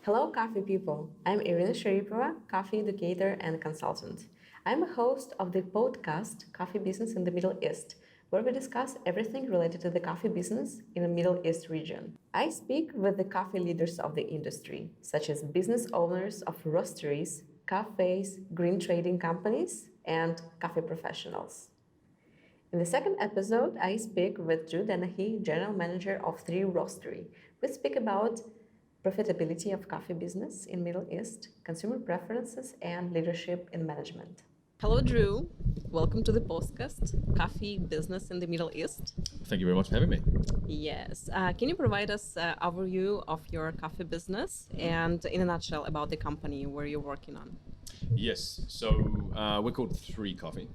Hello, coffee people. I'm Irina Sharipova, coffee educator and consultant. I'm a host of the podcast Coffee Business in the Middle East, where we discuss everything related to the coffee business in the Middle East region. I speak with the coffee leaders of the industry, such as business owners of roasteries, cafes, green trading companies, and coffee professionals. In the second episode, I speak with Drew Dennehy, General Manager of Roastery. We speak about profitability of coffee business in Middle East, consumer preferences, and leadership in management. Hello, Drew. Welcome to the podcast, Coffee Business in the Middle East. Thank you very much for having me. Yes. Can you provide us an overview of your coffee business and, in a nutshell, about the company where you're working on? Yes, so we're called Three Coffee.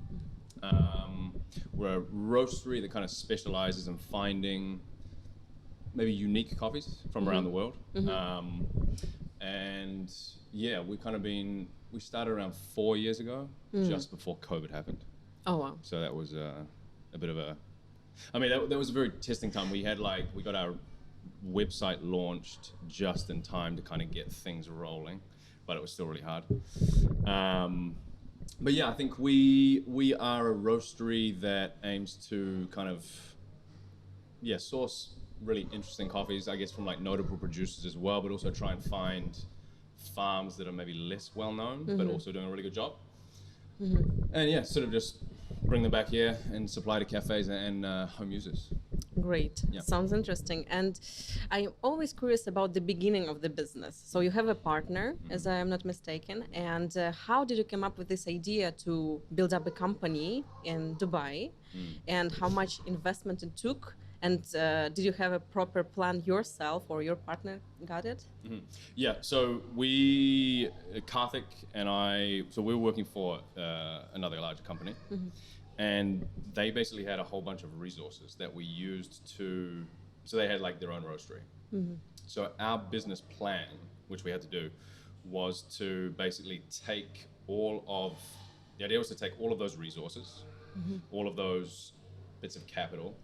We're a roastery that kind of specializes in finding maybe unique coffees from around the world. And yeah, we started around 4 years ago, just before COVID happened. Oh, wow. So that was a bit of that was a very testing time. We got our website launched just in time to kind of get things rolling, but it was still really hard. But yeah, I think we are a roastery that aims to kind of source really interesting coffees, I guess, from like notable producers as well, but also try and find farms that are maybe less well known, but also doing a really good job. And yeah, sort of just bring them back here and supply to cafes and home users. Great. Yeah. Sounds interesting. And I'm always curious about the beginning of the business. So you have a partner, as I am not mistaken. And how did you come up with this idea to build up a company in Dubai? And how much investment it took? And did you have a proper plan yourself, or your partner got it? Yeah, so Karthik and I, we were working for another larger company. And they basically had a whole bunch of resources that we used so they had like their own roastery. So our business plan, which we had to do, was to basically the idea was to take all of those resources, all of those bits of capital,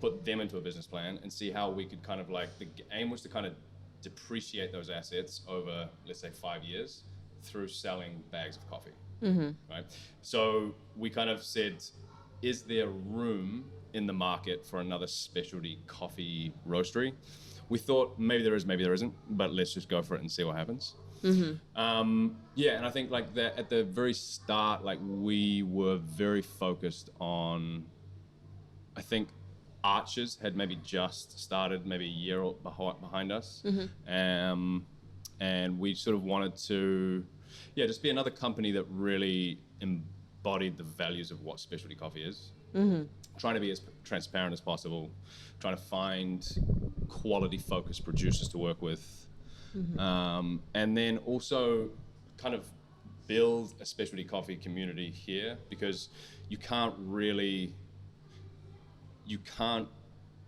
put them into a business plan and see how we could kind of the aim was to kind of depreciate those assets over, let's say, 5 years through selling bags of coffee. Right? So we kind of said, is there room in the market for another specialty coffee roastery? We thought maybe there is, maybe there isn't, but let's just go for it and see what happens. And I think that at the very start, we were very focused on, I think Archers had maybe just started, maybe a year behind us. And we sort of wanted to just be another company that really embodied the values of what specialty coffee is. Trying to be as transparent as possible, trying to find quality focused producers to work with. And then also kind of build a specialty coffee community here, because you can't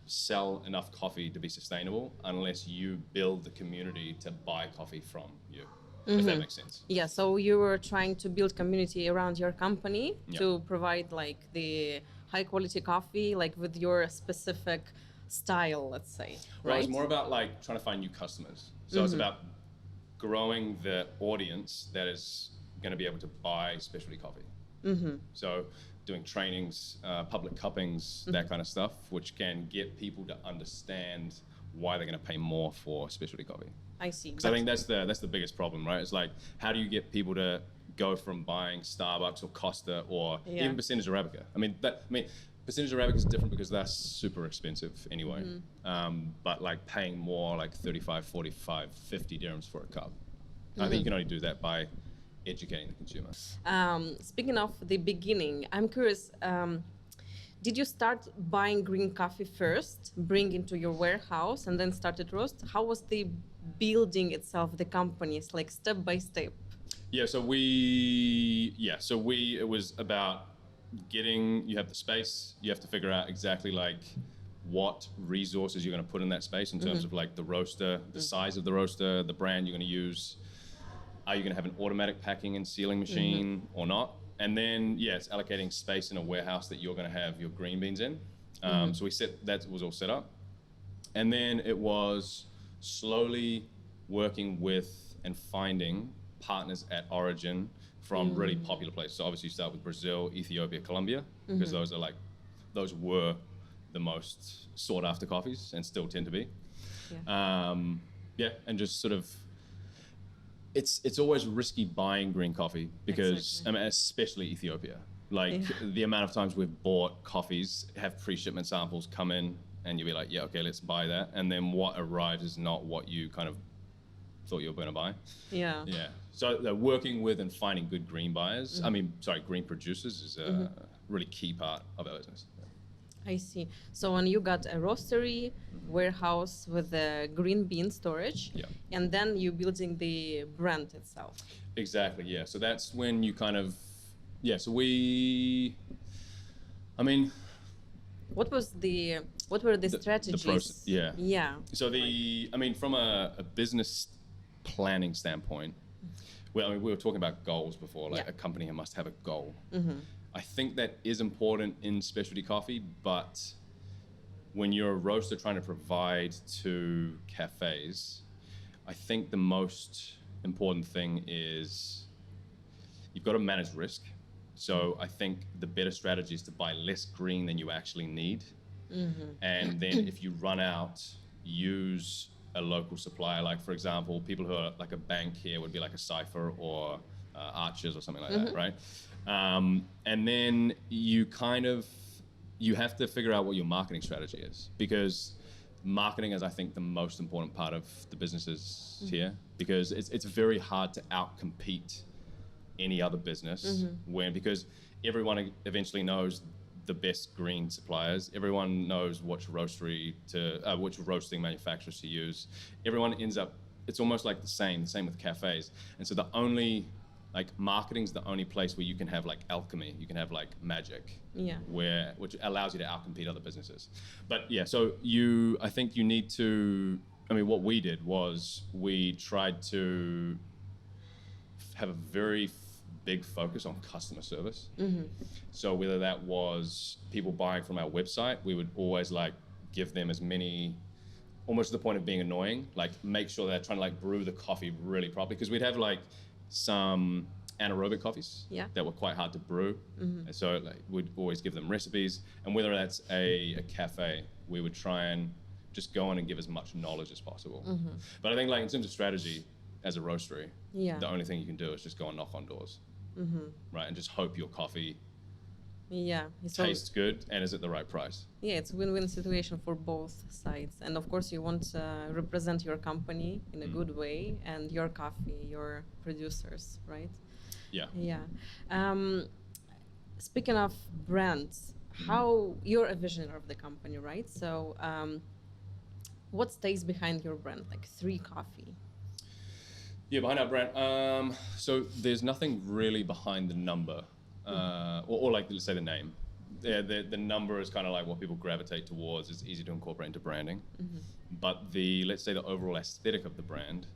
sell enough coffee to be sustainable unless you build the community to buy coffee from you. If that makes sense. Yeah, so you were trying to build community around your company to provide the high quality coffee, with your specific style, let's say. Well, right? It's more about trying to find new customers. So it's about growing the audience that is going to be able to buy specialty coffee. So doing trainings, public cuppings, that kind of stuff, which can get people to understand why they're going to pay more for specialty coffee. I see. Because I think that's the biggest problem, right? It's how do you get people to go from buying Starbucks or Costa or even Percentage Arabica? Percentage Arabica is different because they're super expensive anyway. But paying more, 35, 45, 50 dirhams for a cup. I think you can only do that by educating the consumer. Speaking of the beginning, I'm curious, did you start buying green coffee first, bring into your warehouse, and then started roast? How was the building itself, the companies, step by step? It was about you have the space, you have to figure out exactly what resources you're going to put in that space in terms of the roaster, the size of the roaster, the brand you're going to use. Are you going to have an automatic packing and sealing machine or not? And then, it's allocating space in a warehouse that you're going to have your green beans in. So that was all set up. And then it was slowly working with and finding partners at origin from really popular places. So obviously you start with Brazil, Ethiopia, Colombia, because those were the most sought after coffees and still tend to be. And just sort of, it's always risky buying green coffee because, I mean, especially Ethiopia. Like the amount of times we've bought coffees, have pre-shipment samples come in, and you'll be like, yeah, okay, let's buy that. And then what arrives is not what you kind of thought you were going to buy. Yeah. So working with and finding good green buyers, green producers is a really key part of our business. I see. So when you got a roastery warehouse with the green bean storage, and then you building the brand itself. Exactly, yeah. So that's when you kind of, what were the strategies? The process, So from a business planning standpoint, well, I mean, we were talking about goals before, like a company must have a goal. I think that is important in specialty coffee, but when you're a roaster trying to provide to cafes, I think the most important thing is you've got to manage risk. So I think the better strategy is to buy less green than you actually need. And then if you run out, use a local supplier. Like, for example, people who are like a bank here would be like a Cypher or Arches or something like that, right? And then you have to figure out what your marketing strategy is, because marketing is, I think, the most important part of the businesses here, because it's very hard to outcompete any other business because everyone eventually knows the best green suppliers. Everyone knows which roastery which roasting manufacturers to use. Everyone ends up, it's almost like the same with cafes. And so marketing's the only place where you can have like alchemy, you can have like magic, which allows you to outcompete other businesses. But so I think you need to, what we did was we tried to have a very big focus on customer service. So whether that was people buying from our website, we would always like give them as many, almost to the point of being annoying, like make sure they're trying to like brew the coffee really properly, because we'd have like some anaerobic coffees that were quite hard to brew. And so we'd always give them recipes, and whether that's a cafe, we would try and just go on and give as much knowledge as possible. But I think like in terms of strategy as a roastery, the only thing you can do is just go and knock on doors, right? And just hope your coffee tastes good and is at the right price. It's a win-win situation for both sides. And of course you want to represent your company in a good way, and your coffee, your producers, right? Speaking of brands, how you're a visionary of the company, right? So what stays behind your brand, like 3 Coffee? Behind our brand, so there's nothing really behind the number, or like, let's say, the name. The number is kind of like what people gravitate towards. It's easy to incorporate into branding. But let's say the overall aesthetic of the brand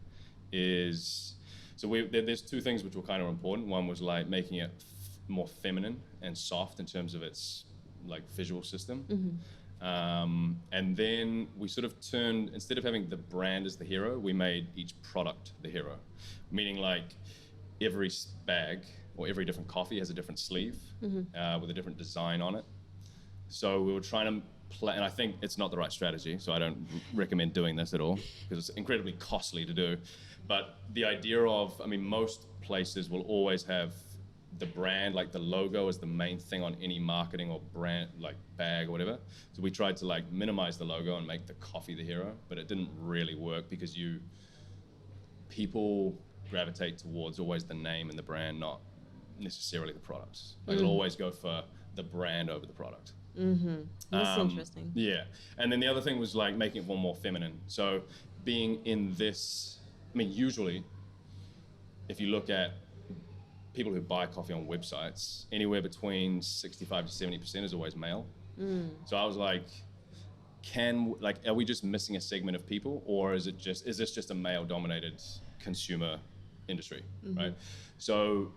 is, so there's 2 things which were kind of important. One was like making it more feminine and soft in terms of its like visual system. And then we sort of turned, instead of having the brand as the hero, we made each product the hero. Meaning like every bag or every different coffee has a different sleeve with a different design on it. So we were trying to play, and I think it's not the right strategy, so I don't recommend doing this at all, because it's incredibly costly to do. But the idea of, most places will always have the brand, like the logo is the main thing on any marketing or brand, like bag or whatever. So we tried to like minimize the logo and make the coffee the hero, but it didn't really work, because people gravitate towards always the name and the brand, not necessarily the products. Like they'll always go for the brand over the product. That's interesting. And then the other thing was like making it one more feminine. So being in this, usually if you look at people who buy coffee on websites, anywhere between 65 to 70% is always male. So I was like, are we just missing a segment of people, or is this just a male dominated consumer industry, right? So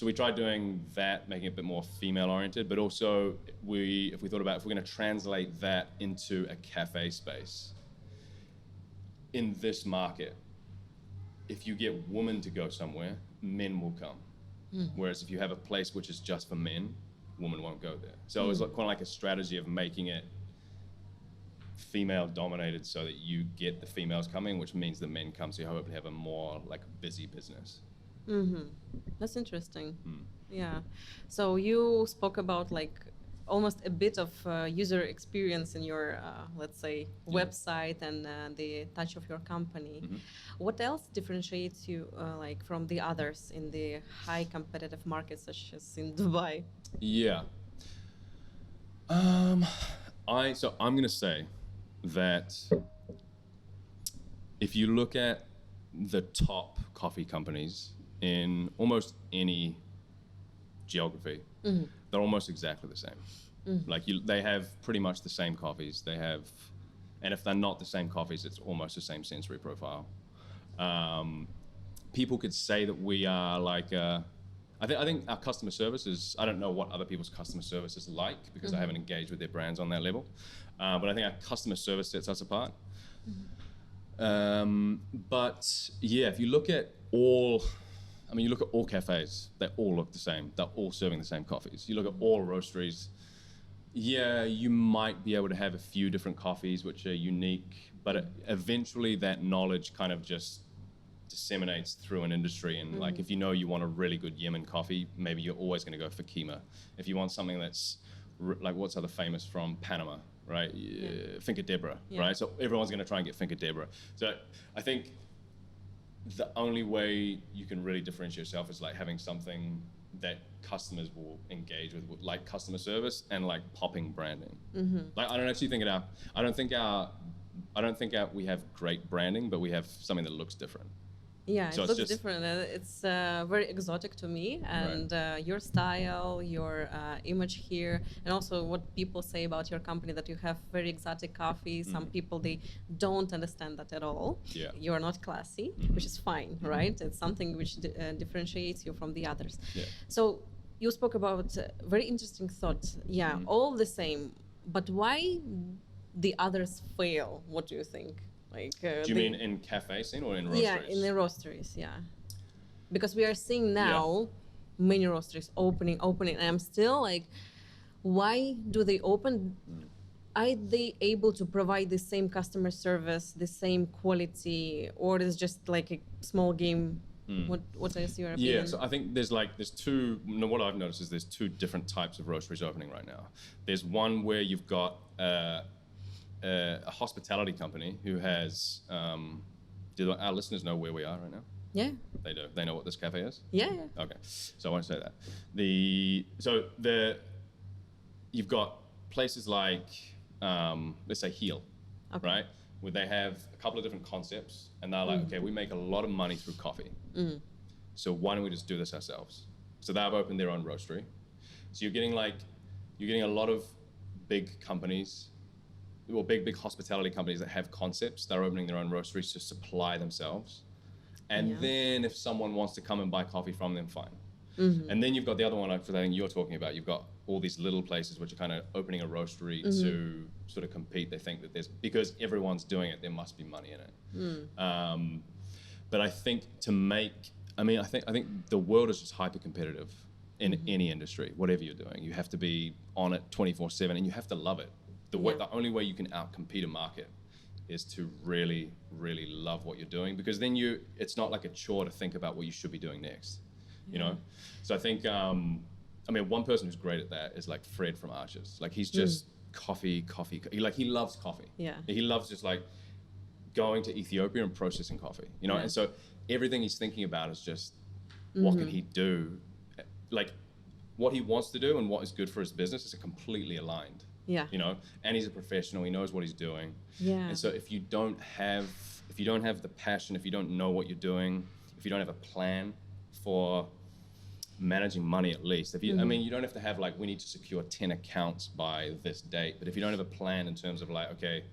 we tried doing that, making it a bit more female oriented, but also if we thought about, if we're going to translate that into a cafe space in this market, if you get women to go somewhere, men will come. Whereas if you have a place which is just for men, women won't go there. So it's like, kind of like a strategy of making it female dominated so that you get the females coming, which means the men come, so you hopefully have a more like busy business. That's interesting. Yeah. So you spoke about like almost a bit of user experience in your, let's say, website and the touch of your company. What else differentiates you like from the others in the high competitive markets such as in Dubai? Yeah. So I'm gonna say that if you look at the top coffee companies in almost any geography, they're almost exactly the same. Like they have pretty much the same coffees. They have, and if they're not the same coffees, it's almost the same sensory profile. People could say that we are like, I think our customer service is, I don't know what other people's customer service is like because I haven't engaged with their brands on that level. But I think our customer service sets us apart. But yeah, if you look at you look at all cafes, they all look the same. They're all serving the same coffees. You look at all roasteries, yeah, you might be able to have a few different coffees which are unique, but eventually that knowledge kind of just disseminates through an industry. And like, if you know you want a really good Yemen coffee, maybe you're always going to go for Kima. If you want something that's like, what's other famous from Panama, right? Finca Debra, right? So everyone's going to try and get Finca Debra. So I think the only way you can really differentiate yourself is like having something that customers will engage with, like customer service and like popping branding. Like I don't actually think we have great branding, but we have something that looks different. Yeah, So it it's looks just different. It's very exotic to me, and your style, your image here, and also what people say about your company, that you have very exotic coffee. Some people, they don't understand that at all. Yeah. You are not classy, which is fine, right? It's something which differentiates you from the others. Yeah. So you spoke about very interesting thoughts. Yeah, all the same, but why the others fail? What do you think? Like, do you mean in cafe scene or in roasteries? Yeah, in the roasteries, yeah. Because we are seeing now many roasteries opening, and I'm still like, why do they open? Are they able to provide the same customer service, the same quality, or is just like a small game? What is your opinion? Yeah, so I think there's two, what I've noticed is there's two different types of roasteries opening right now. There's one where you've got a hospitality company who has, do our listeners know where we are right now? Yeah. They do. They know what this cafe is? Yeah. Okay, so I won't say that. You've got places like, let's say Heel, right? Where they have a couple of different concepts, and they're like, okay, we make a lot of money through coffee. So why don't we just do this ourselves? So they've opened their own roastery. So you're getting a lot of big companies, well, big hospitality companies that have concepts. They're opening their own roasteries to supply themselves. And then if someone wants to come and buy coffee from them, fine. And then you've got the other one, like the thing you're talking about. You've got all these little places which are kind of opening a roastery to sort of compete. They think that because everyone's doing it, there must be money in it. But I think I think the world is just hyper competitive in any industry, whatever you're doing. You have to be on it 24/7, and you have to love it. The only way you can outcompete a market is to really, really love what you're doing, because then it's not like a chore to think about what you should be doing next. You know? So I think, one person who's great at that is like Fred from Arches. Like he's just coffee. He loves coffee. Yeah. He loves just like going to Ethiopia and processing coffee, you know? And so everything he's thinking about is just what can he do? Like what he wants to do and what is good for his business is completely aligned. Yeah. You know, and he's a professional. He knows what he's doing. Yeah. And so if you don't have the passion, if you don't know what you're doing, if you don't have a plan for managing money, at least, you don't have to have like, we need to secure 10 accounts by this date. But if you don't have a plan in terms of like, okay,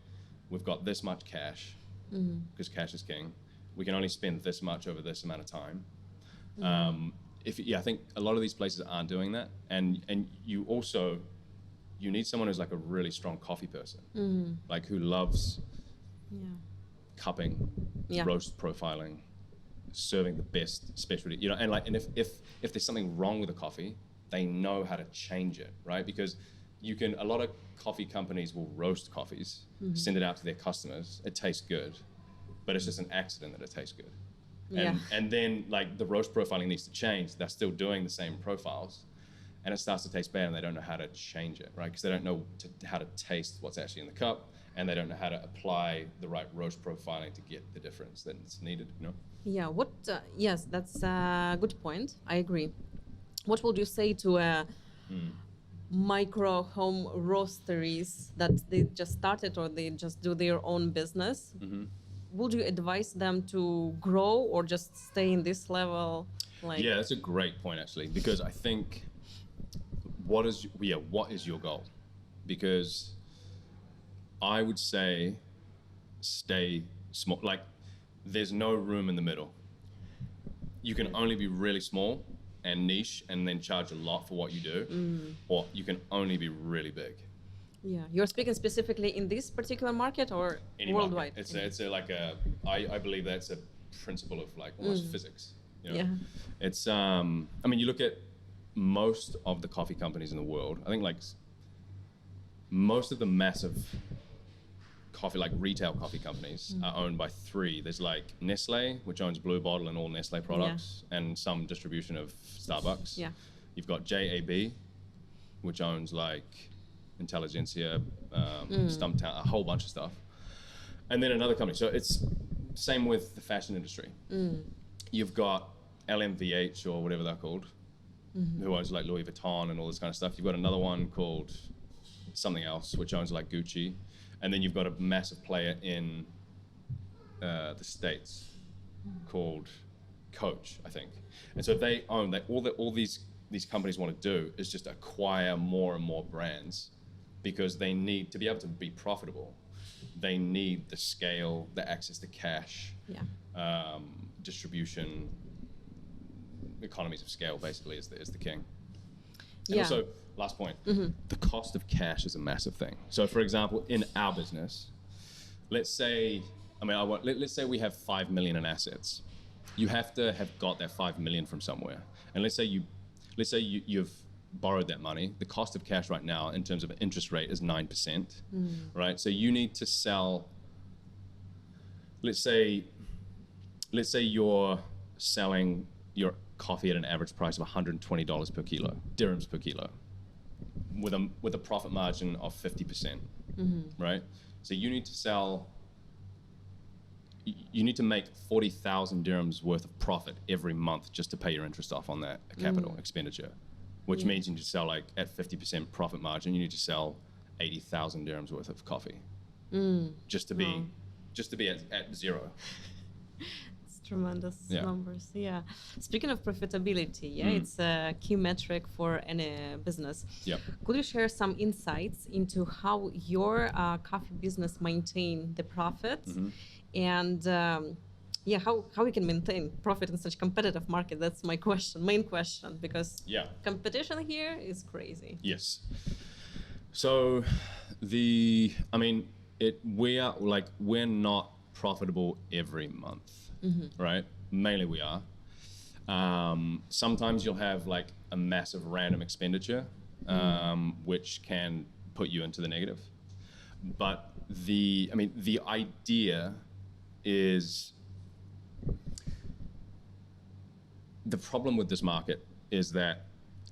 we've got this much cash, because cash is king. We can only spend this much over this amount of time. I think a lot of these places aren't doing that. And you need someone who's like a really strong coffee person, like who loves cupping, roast profiling, serving the best specialty, you know, and like, and if there's something wrong with the coffee, they know how to change it, right? Because a lot of coffee companies will roast coffees, send it out to their customers. It tastes good, but it's just an accident that it tastes good. And then like the roast profiling needs to change. They're still doing the same profiles, and it starts to taste bad, and they don't know how to change it, right? Because they don't know how to taste what's actually in the cup, and they don't know how to apply the right roast profiling to get the difference that's needed, you know? Yeah, yes, that's a good point. I agree. What would you say to micro home roasteries that they just started or they just do their own business? Would you advise them to grow or just stay in this level? Like, yeah, that's a great point, actually, because I think what is your goal? Because I would say stay small. Like, there's no room in the middle. You can only be really small and niche and then charge a lot for what you do, or you can only be really big. yeah, you're speaking specifically in this particular market or Any worldwide? market. I believe that's a principle of like almost physics. You know? Yeah. It's I mean, you look at most of the coffee companies in the world. I think like most of the massive coffee, like retail coffee companies, are owned by three. There's like Nestle, which owns Blue Bottle and all Nestle products, and some distribution of Starbucks. Yeah. You've got JAB, which owns like Intelligentsia, Stumptown, a whole bunch of stuff. And then another company. So it's same with the fashion industry. You've got LMVH or whatever they're called, who owns like Louis Vuitton and all this kind of stuff. You've got another one called something else, which owns like Gucci. And then you've got a massive player in the States called Coach, I think. And so they own all these companies want to do is just acquire more and more brands, because they need to be able to be profitable. They need the scale, the access to cash, distribution, economies of scale basically is the king. And also, last point, the cost of cash is a massive thing. So for example, in our business, let's say we have 5 million in assets. You have to have got that 5 million from somewhere. And let's say you've borrowed that money. The cost of cash right now in terms of interest rate is 9%, right? So you need to sell, let's say you're selling your coffee at an average price of $120 per kilo, dirhams per kilo, with a profit margin of 50%, right? So you need to make 40,000 dirhams worth of profit every month just to pay your interest off on that capital expenditure, which means you need to sell, like, at 50% profit margin, you need to sell 80,000 dirhams worth of coffee just to be at zero. Tremendous numbers. Yeah. Speaking of profitability, it's a key metric for any business. Yep. Could you share some insights into how your coffee business maintain the profits and how we can maintain profit in such competitive market? That's my main question, because competition here is crazy. Yes. So we're not profitable every month. Right? Mainly we are. Sometimes you'll have like a massive random expenditure, which can put you into the negative. But the idea is, the problem with this market is that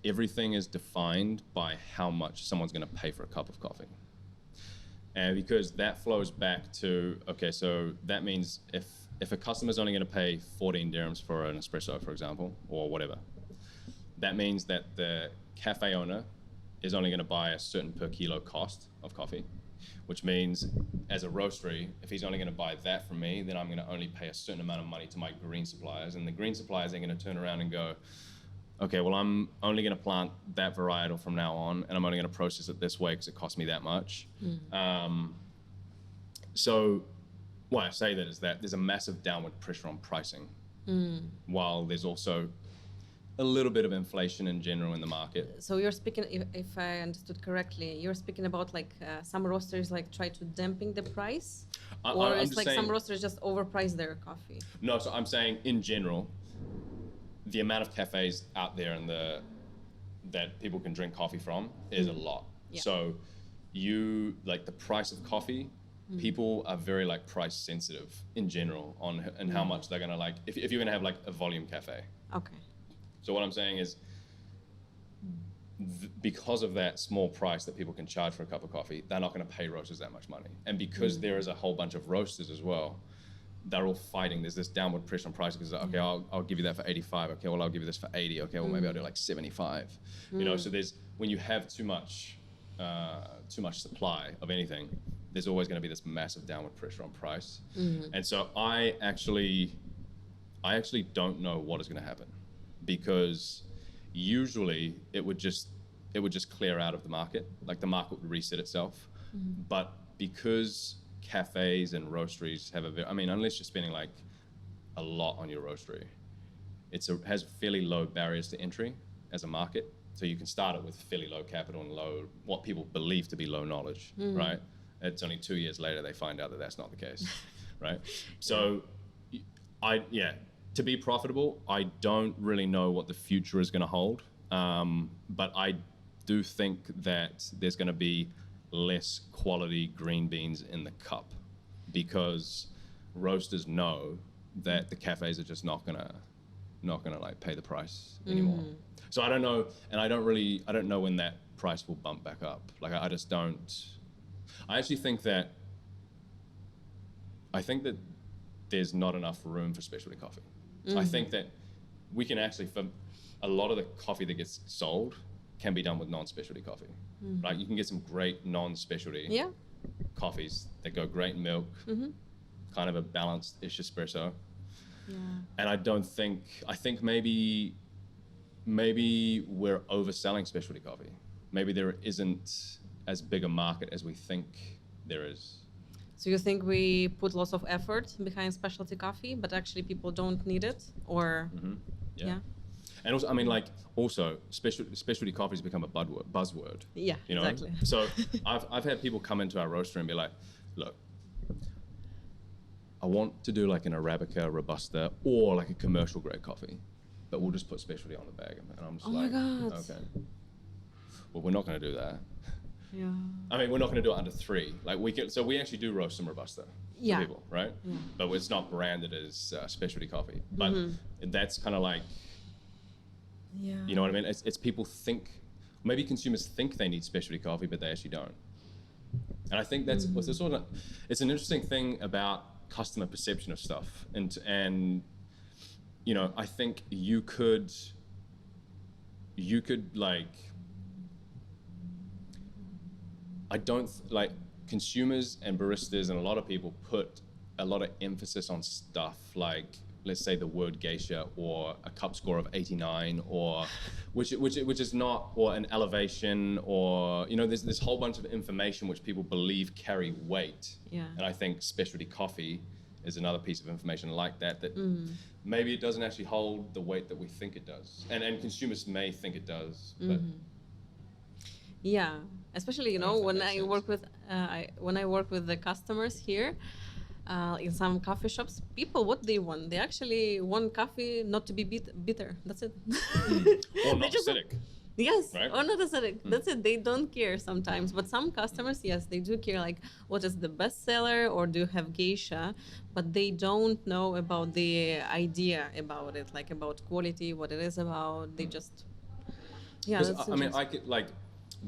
everything is defined by how much someone's going to pay for a cup of coffee. And because that flows back to, okay, so that means if a customer's only going to pay 14 dirhams for an espresso, for example, or whatever, that means that the cafe owner is only going to buy a certain per kilo cost of coffee, which means as a roastery, if he's only going to buy that from me, then I'm going to only pay a certain amount of money to my green suppliers. And the green suppliers are going to turn around and go, okay, well, I'm only going to plant that varietal from now on, and I'm only going to process it this way because it cost me that much. So why I say that is that there's a massive downward pressure on pricing, while there's also a little bit of inflation in general in the market. So you're speaking, if I understood correctly, you're speaking about like some roasters like try to damping the price, or I'm it's just like saying, some roasters just overprice their coffee. No, so I'm saying in general, the amount of cafes out there and that people can drink coffee from is a lot. Yeah. So you like the price of coffee. People are very like price sensitive in general on and how much they're gonna like if you're gonna have like a volume cafe. Okay. So what I'm saying is, because of that small price that people can charge for a cup of coffee, they're not going to pay roasters that much money. And because there is a whole bunch of roasters as well, they're all fighting. There's this downward pressure on price because, okay, I'll give you that for 85. Okay, well, I'll give you this for 80. Okay, well, maybe I'll do like 75. You know, so there's, when you have too much supply of anything, there's always going to be this massive downward pressure on price. And so I actually don't know what is going to happen, because usually it would just clear out of the market, like the market would reset itself. But because cafes and roasteries have unless you're spending like a lot on your roastery, has fairly low barriers to entry as a market. So you can start it with fairly low capital and low, what people believe to be low knowledge, right? It's only 2 years later they find out that that's not the case, right? So to be profitable, I don't really know what the future is going to hold, but I do think that there's going to be less quality green beans in the cup, because roasters know that the cafes are just not gonna like pay the price anymore. So I don't know, and I don't know when that price will bump back up. Like I just don't. I actually think that there's not enough room for specialty coffee. I think that we can actually, for a lot of the coffee that gets sold, can be done with non-specialty coffee. Right? You can get some great non-specialty coffees that go great in milk, kind of a balanced-ish espresso. Yeah. And I think maybe we're overselling specialty coffee. Maybe there isn't as big a market as we think there is. So you think we put lots of effort behind specialty coffee, but actually people don't need it, or Yeah. And also, specialty coffee has become a buzzword. Yeah, you know? exactly. So I've had people come into our roastery and be like, look, I want to do like an Arabica, Robusta, or like a commercial grade coffee, but we'll just put specialty on the bag. And I'm just my God. Okay. Well, we're not going to do that. Yeah. We're not going to do it under 3. Like we actually do roast some Robusta for people, right? Yeah. But it's not branded as specialty coffee. But that's kind of like, you know what I mean? It's people think, maybe consumers think they need specialty coffee, but they actually don't. And I think that's it's an interesting thing about customer perception of stuff. And you know, I think you could like, I don't like consumers and baristas and a lot of people put a lot of emphasis on stuff like, let's say the word geisha or a cup score of 89 or which is not, or an elevation, or you know, there's this whole bunch of information which people believe carry weight. Yeah. And I think specialty coffee is another piece of information like that maybe it doesn't actually hold the weight that we think it does, and consumers may think it does, but yeah, especially, you know, when I work with the customers here in some coffee shops, people, what they want, they actually want coffee not to be bitter. That's it. Or not acidic. Yes, right? Or not acidic. That's it. They don't care sometimes. But some customers, yes, they do care, like, what is the bestseller, or do you have geisha? But they don't know about the idea about it, like about quality, what it is about. They just,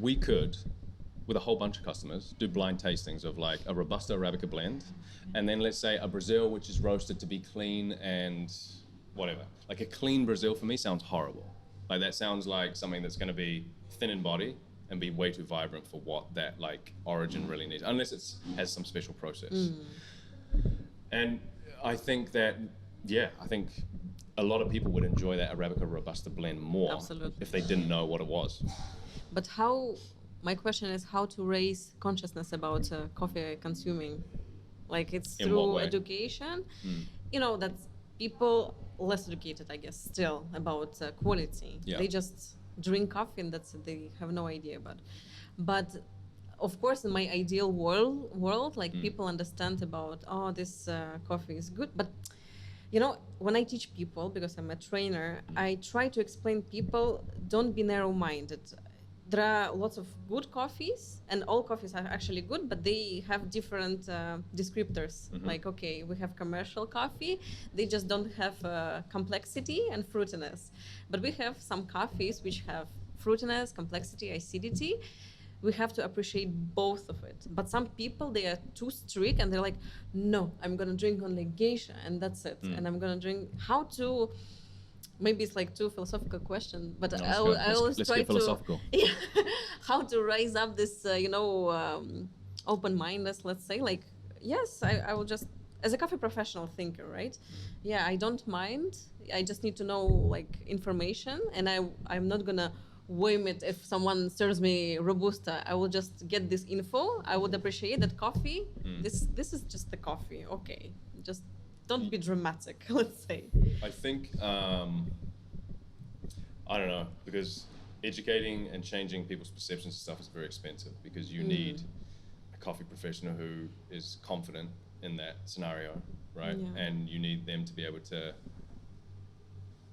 we could, with a whole bunch of customers, do blind tastings of like a Robusta Arabica blend, and then let's say a Brazil which is roasted to be clean and whatever. Like a clean Brazil for me sounds horrible. Like that sounds like something that's going to be thin in body and be way too vibrant for what that like origin really needs, unless it has some special process. And I think that, I think a lot of people would enjoy that Arabica Robusta blend more. Absolutely. If they didn't know what it was. But my question is how to raise consciousness about coffee consuming. Like it's through education. You know, that people less educated, I guess, still about quality. Yeah. They just drink coffee and that's it. They have no idea about. But of course, in my ideal world, like people understand about, oh, this coffee is good, but you know, when I teach people, because I'm a trainer, I try to explain people, don't be narrow-minded. There are lots of good coffees, and all coffees are actually good, but they have different descriptors. Like, okay, we have commercial coffee, they just don't have complexity and fruitiness. But we have some coffees which have fruitiness, complexity, acidity. We have to appreciate both of it. But some people, they are too strict and they're like, no, I'm gonna drink only geisha and that's it. And I'm gonna drink how to, maybe it's like too philosophical question, but No, I always let's try get philosophical. to, yeah, how to raise up this, open-mindedness, let's say, like, yes, I will just, as a coffee professional thinker, right? Yeah, I don't mind. I just need to know like information, and I'm not gonna whim it if someone serves me robusta. I will just get this info. I would appreciate that coffee. This is just the coffee. Okay, just don't be dramatic. Let's say. I think I don't know, because educating and changing people's perceptions of stuff is very expensive, because you need a coffee professional who is confident in that scenario, right? Yeah. And you need them to be able to,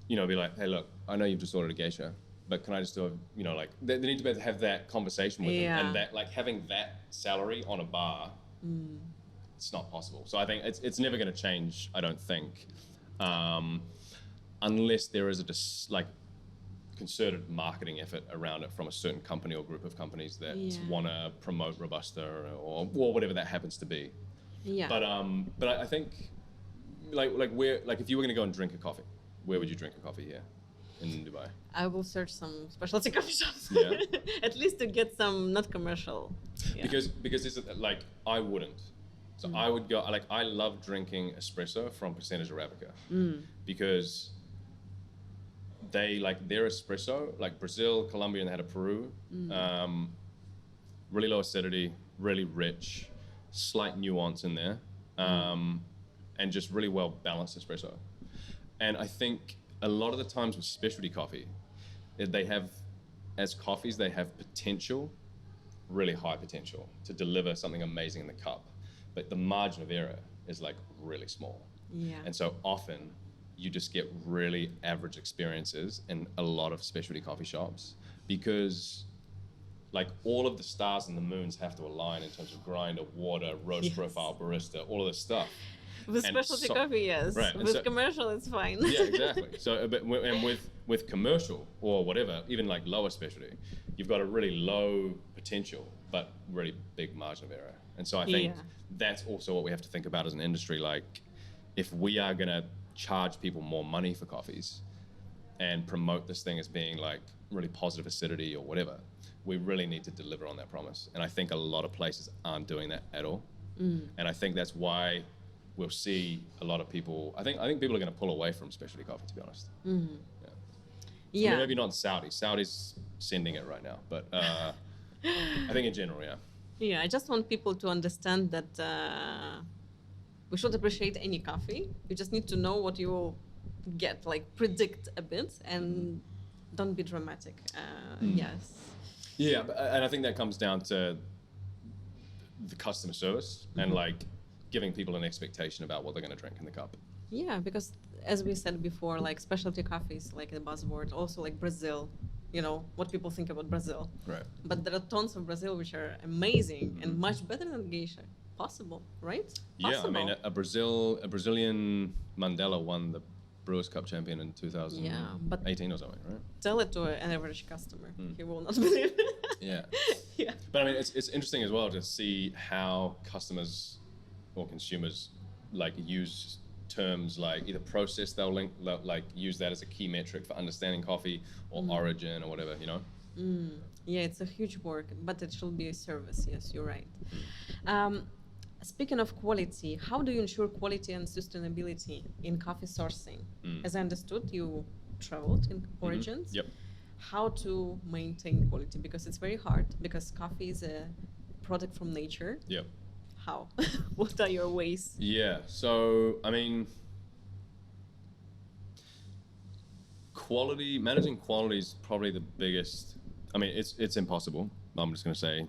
be like, hey, look, I know you've just ordered a geisha, but can I just do a, like, they need to be able to have that conversation with them, and that, like, having that salary on a bar, it's not possible. So I think it's never going to change, I don't think, unless there is a concerted marketing effort around it from a certain company or group of companies that want to promote Robusta or whatever that happens to be. Yeah. But I think where, like, if you were going to go and drink a coffee, where would you drink a coffee here in Dubai? I will search some specialty coffee shops. Yeah. At least to get some not commercial. Yeah. Because it's like, I wouldn't. So I would go, like, I love drinking espresso from Percentage Arabica, because they, like, their espresso, like Brazil, Colombia, and they had a Peru, really low acidity, really rich, slight nuance in there, and just really well balanced espresso. And I think a lot of the times with specialty coffee, they have, as coffees, they have potential, really high potential to deliver something amazing in the cup, but the margin of error is like really small. Yeah. And so often you just get really average experiences in a lot of specialty coffee shops, because like all of the stars and the moons have to align in terms of grinder, water, roast profile, barista, all of this stuff. With specialty coffee, yes. Right. With commercial, it's fine. Yeah, exactly. So, and with commercial or whatever, even like lower specialty, you've got a really low potential, but really big margin of error. And so I think that's also what we have to think about as an industry. Like, if we are going to charge people more money for coffees and promote this thing as being like really positive acidity or whatever, we really need to deliver on that promise. And I think a lot of places aren't doing that at all. And I think that's why we'll see a lot of people. I think people are going to pull away from specialty coffee, to be honest. Yeah. I mean, maybe not Saudi. Saudi's sending it right now, but I think in general, yeah. Yeah, I just want people to understand that we should appreciate any coffee. You just need to know what you will get, like predict a bit, and don't be dramatic. Yes. Yeah, and I think that comes down to the customer service and like giving people an expectation about what they're going to drink in the cup. Yeah, because as we said before, like specialty coffee is like a buzzword. Also like Brazil, what people think about Brazil. Right. But there are tons of Brazil which are amazing and much better than geisha. Possible, right? Possible. Yeah, I mean, a Brazilian Mandela won the Brewers Cup champion in 2018 or something, right? Tell it to an average customer. He will not believe it. Yeah. Yeah. But I mean, it's interesting as well to see how customers or consumers like use terms like either process, they'll use that as a key metric for understanding coffee, or origin or whatever, Yeah, it's a huge work, but it should be a service. Yes, you're right. Speaking of quality, how do you ensure quality and sustainability in coffee sourcing? As I understood, you traveled in origins. Yep. How to maintain quality? Because it's very hard, because coffee is a product from nature. Yep. How? What are your ways? Yeah. So, I mean, managing quality is probably the biggest. I mean, it's impossible. I'm just going to say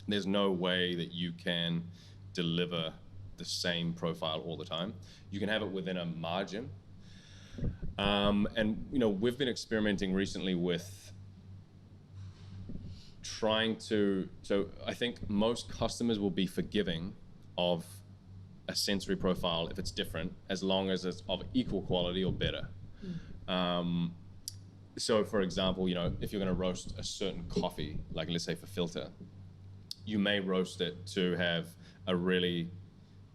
there's no way that you can deliver the same profile all the time. You can have it within a margin. And, we've been experimenting recently with so I think most customers will be forgiving of a sensory profile if it's different, as long as it's of equal quality or better. So for example, if you're going to roast a certain coffee, like let's say for filter, you may roast it to have a really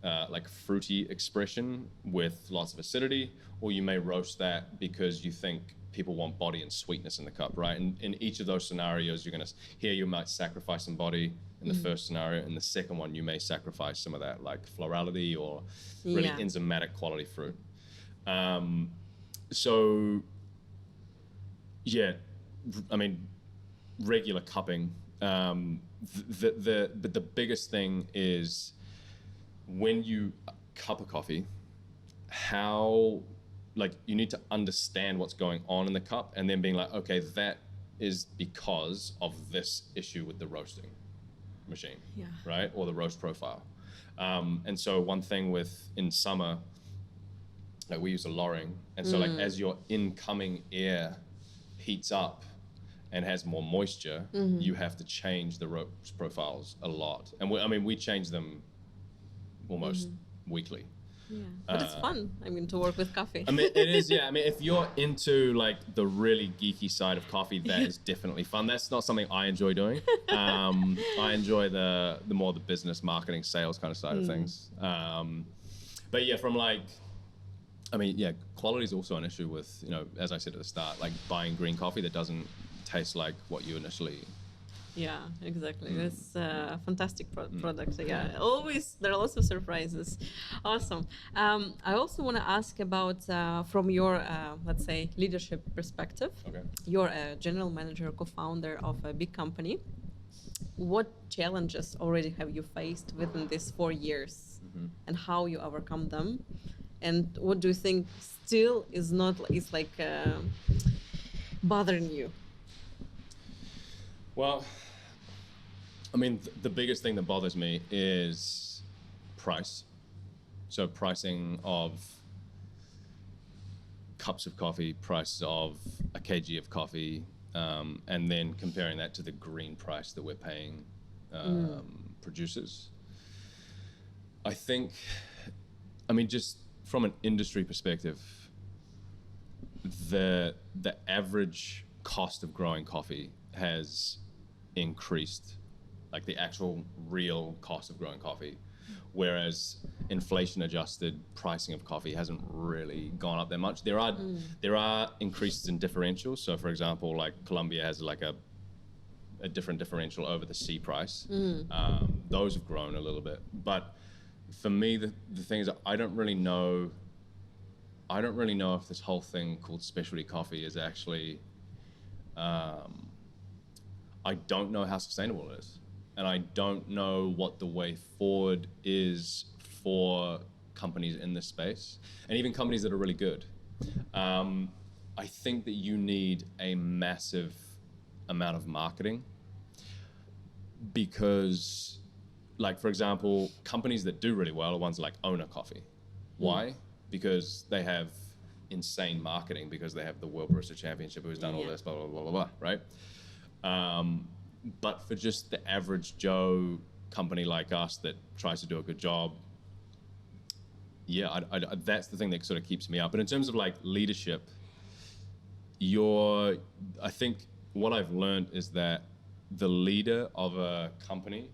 like fruity expression with lots of acidity, or you may roast that because you think people want body and sweetness in the cup, right? And in each of those scenarios, you might sacrifice some body in the first scenario. In the second one, you may sacrifice some of that like florality or really enzymatic quality fruit. So yeah, I mean, regular cupping. But the biggest thing is when you cup a coffee, you need to understand what's going on in the cup, and then being like, okay, that is because of this issue with the roasting machine, right? Or the roast profile. And so one thing in summer, like we use a lorring, and so like as your incoming air heats up and has more moisture, you have to change the roast profiles a lot. And we change them almost weekly. Yeah, but it's fun. To work with coffee. It is, yeah. If you're into like the really geeky side of coffee, that is definitely fun. That's not something I enjoy doing. I enjoy the more the business, marketing, sales kind of side of things. But yeah, quality is also an issue with, as I said at the start, like buying green coffee that doesn't taste like what you initially. Yeah, exactly. It's a fantastic product. Yeah, always there are lots of surprises. Awesome. I also want to ask about from your let's say leadership perspective. Okay. You're a general manager, co-founder of a big company. What challenges already have you faced within these 4 years, and how you overcome them, and what do you think still is bothering you? Well, the biggest thing that bothers me is price. So pricing of cups of coffee, price of a kg of coffee, and then comparing that to the green price that we're paying producers. I think, just from an industry perspective, the average cost of growing coffee has increased, like the actual real cost of growing coffee, whereas inflation adjusted pricing of coffee hasn't really gone up that much. There are increases in differentials. So for example, like Colombia has like a different differential over the C price. Those have grown a little bit, but for me, the thing is, I don't really know if this whole thing called specialty coffee is actually, I don't know how sustainable it is. And I don't know what the way forward is for companies in this space, and even companies that are really good. I think that you need a massive amount of marketing, because, like, for example, companies that do really well are ones like Owner Coffee. Why? Because they have insane marketing, because they have the World Barista Championship who's done all this, blah, blah, blah, blah, blah, right? But for just the average Joe company like us that tries to do a good job, that's the thing that sort of keeps me up. And in terms of like leadership, I think what I've learned is that the leader of a company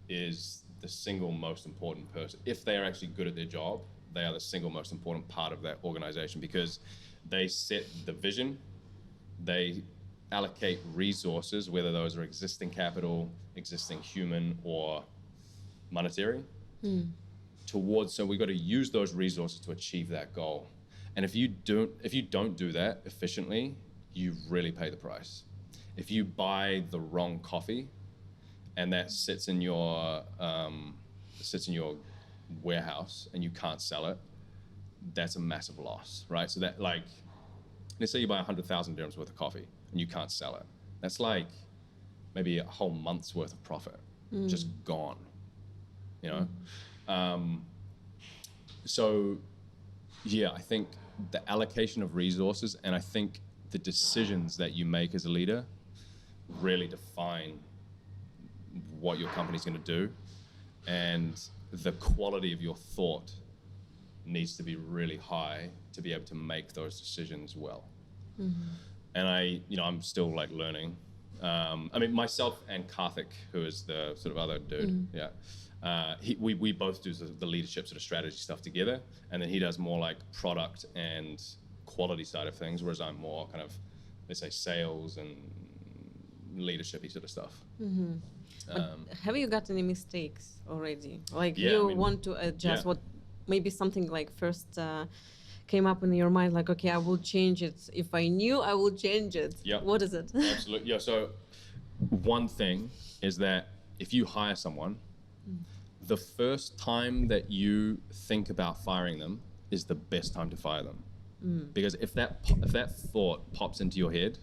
is the single most important person. If they are actually good at their job, they are the single most important part of that organization, because they set the vision, they allocate resources, whether those are existing capital, existing human, or monetary, towards. So we've got to use those resources to achieve that goal. And if you don't do that efficiently, you really pay the price. If you buy the wrong coffee, and that sits in your warehouse and you can't sell it, that's a massive loss, right? So that, like, let's say you buy 100,000 dirhams worth of coffee and you can't sell it. That's like maybe a whole month's worth of profit just gone, you know? So yeah, I think the allocation of resources, and I think the decisions that you make as a leader really define what your company's going to do, and the quality of your thought needs to be really high to be able to make those decisions well. And I'm still like learning. I mean, myself and Karthik, who is the sort of other dude, we both do the leadership sort of strategy stuff together, and then he does more like product and quality side of things, whereas I'm more kind of, let's say, sales and leadership-y sort of stuff. Have you got any mistakes already? Like Yeah, you I mean, want to adjust yeah. what maybe something like first came up in your mind, like, okay, I will change it. If I knew, I will change it. Yeah. What is it? Absolutely. Yeah. So one thing is that if you hire someone, the first time that you think about firing them is the best time to fire them. Because if that thought pops into your head,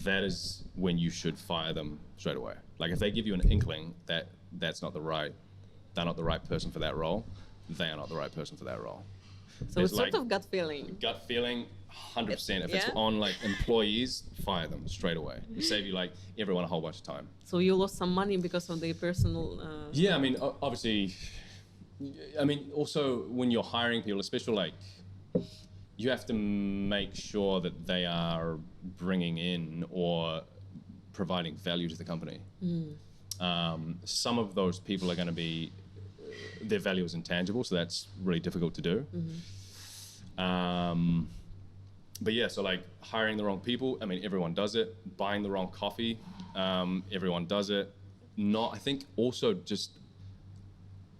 that is when you should fire them straight away. Like if they give you an inkling that they're not the right person for that role, they are not the right person for that role. So it's sort of gut feeling. Gut feeling, 100%. If it's Yeah? on like employees, fire them straight away. It save you like everyone a whole bunch of time. So you lost some money because of the personal. Yeah, I mean, obviously, I mean, also when you're hiring people, especially like, you have to make sure that they are bringing in or providing value to the company. Some of those people are going to be, their value is intangible, so that's really difficult to do. But yeah, so like hiring the wrong people, I mean, everyone does it. Buying the wrong coffee, everyone does it. I think also just,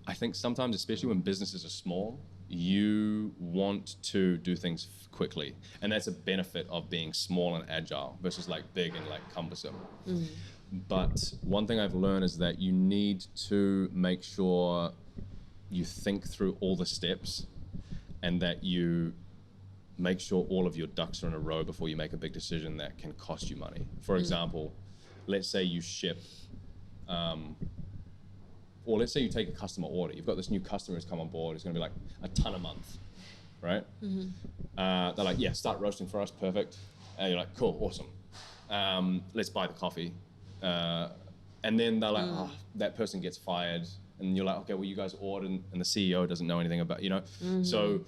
I think sometimes, especially when businesses are small, you want to do things quickly. And that's a benefit of being small and agile versus like big and like cumbersome. But one thing I've learned is that you need to make sure you think through all the steps and that you make sure all of your ducks are in a row before you make a big decision that can cost you money. For example, let's say you ship, or let's say you take a customer order. You've got this new customer who's come on board. It's going to be like a ton a month, right? They're like, yeah, start roasting for us, perfect. And you're like, cool, awesome. Let's buy the coffee. And then they're like, oh, that person gets fired. And you're like, okay, well, you guys ordered, and the CEO doesn't know anything about, you know? So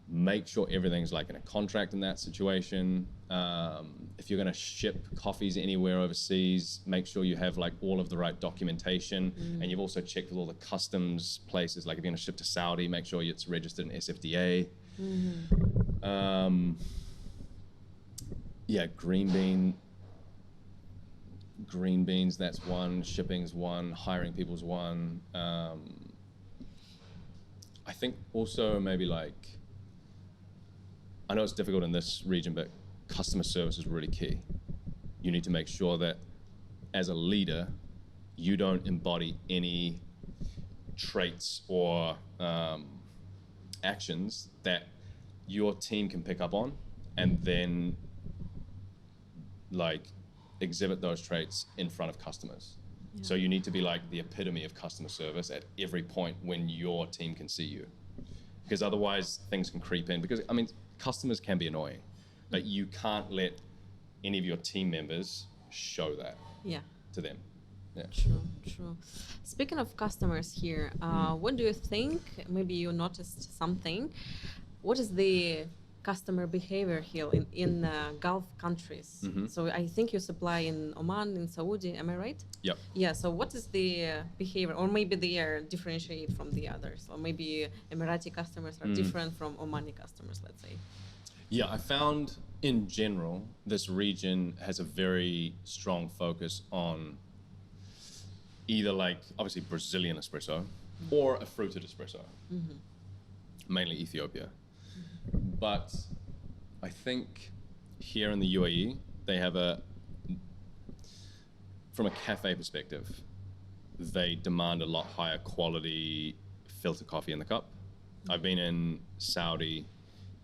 make sure everything's like in a contract in that situation. If you're going to ship coffees anywhere overseas, make sure you have like all of the right documentation, and you've also checked with all the customs places. Like if you're going to ship to Saudi, make sure it's registered in SFDA. Yeah, green beans, that's one. Shipping's one. Hiring people's one. I think also maybe like, I know it's difficult in this region, but customer service is really key. You need to make sure that as a leader, you don't embody any traits or actions that your team can pick up on and then like exhibit those traits in front of customers. So you need to be like the epitome of customer service at every point when your team can see you. Because otherwise things can creep in. Because, I mean, customers can be annoying, but you can't let any of your team members show that to them. Yeah. True. Speaking of customers here, what do you think? Maybe you noticed something. What is the customer behavior here in Gulf countries? So I think you supply in Oman, in Saudi, am I right? Yep. Yeah, so what is the behavior? Or maybe they are differentiate from the others. Or maybe Emirati customers are different from Omani customers, let's say. Yeah, I found in general, this region has a very strong focus on either like, obviously Brazilian espresso or a fruited espresso, mainly Ethiopia. But I think here in the UAE, they have from a cafe perspective, they demand a lot higher quality filter coffee in the cup. I've been in Saudi,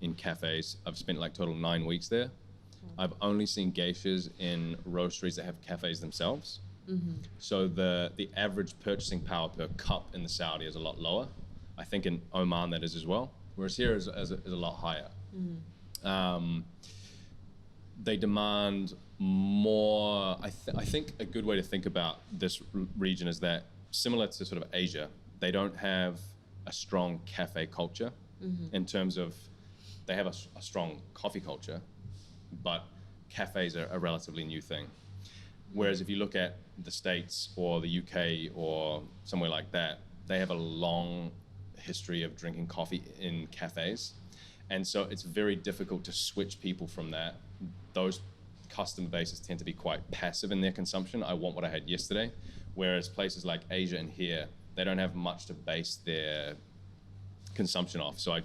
in cafes. I've spent like total 9 weeks there. I've only seen geishas in roasteries that have cafes themselves. So the average purchasing power per cup in the Saudi is a lot lower. I think in Oman that is as well. Whereas here is a lot higher. They demand more. I think a good way to think about this region is that similar to sort of Asia, they don't have a strong cafe culture in terms of they have a strong coffee culture, but cafes are a relatively new thing. Whereas if you look at the States or the UK or somewhere like that, they have a long history of drinking coffee in cafes. And so it's very difficult to switch people from that. Those customer bases tend to be quite passive in their consumption. I want what I had yesterday. Whereas places like Asia and here, they don't have much to base their consumption off. So I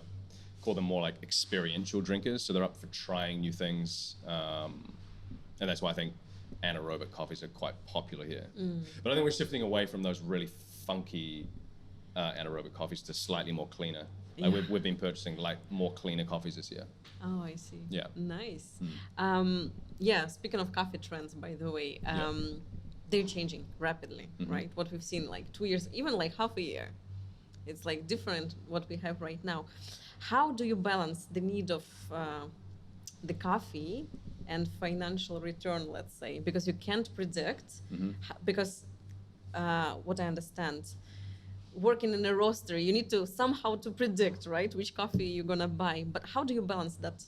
call them more like experiential drinkers. So they're up for trying new things. And that's why I think anaerobic coffees are quite popular here. But I think we're shifting away from those really funky anaerobic coffees to slightly more cleaner. Like we've been purchasing like more cleaner coffees this year. Oh, I see. Yeah. Nice. Speaking of coffee trends, by the way, they're changing rapidly, right? What we've seen like 2 years, even like half a year, it's like different what we have right now. How do you balance the need of the coffee and financial return, let's say, because you can't predict, because what I understand, working in a roastery, you need to somehow to predict, right, which coffee you're gonna buy. But how do you balance that?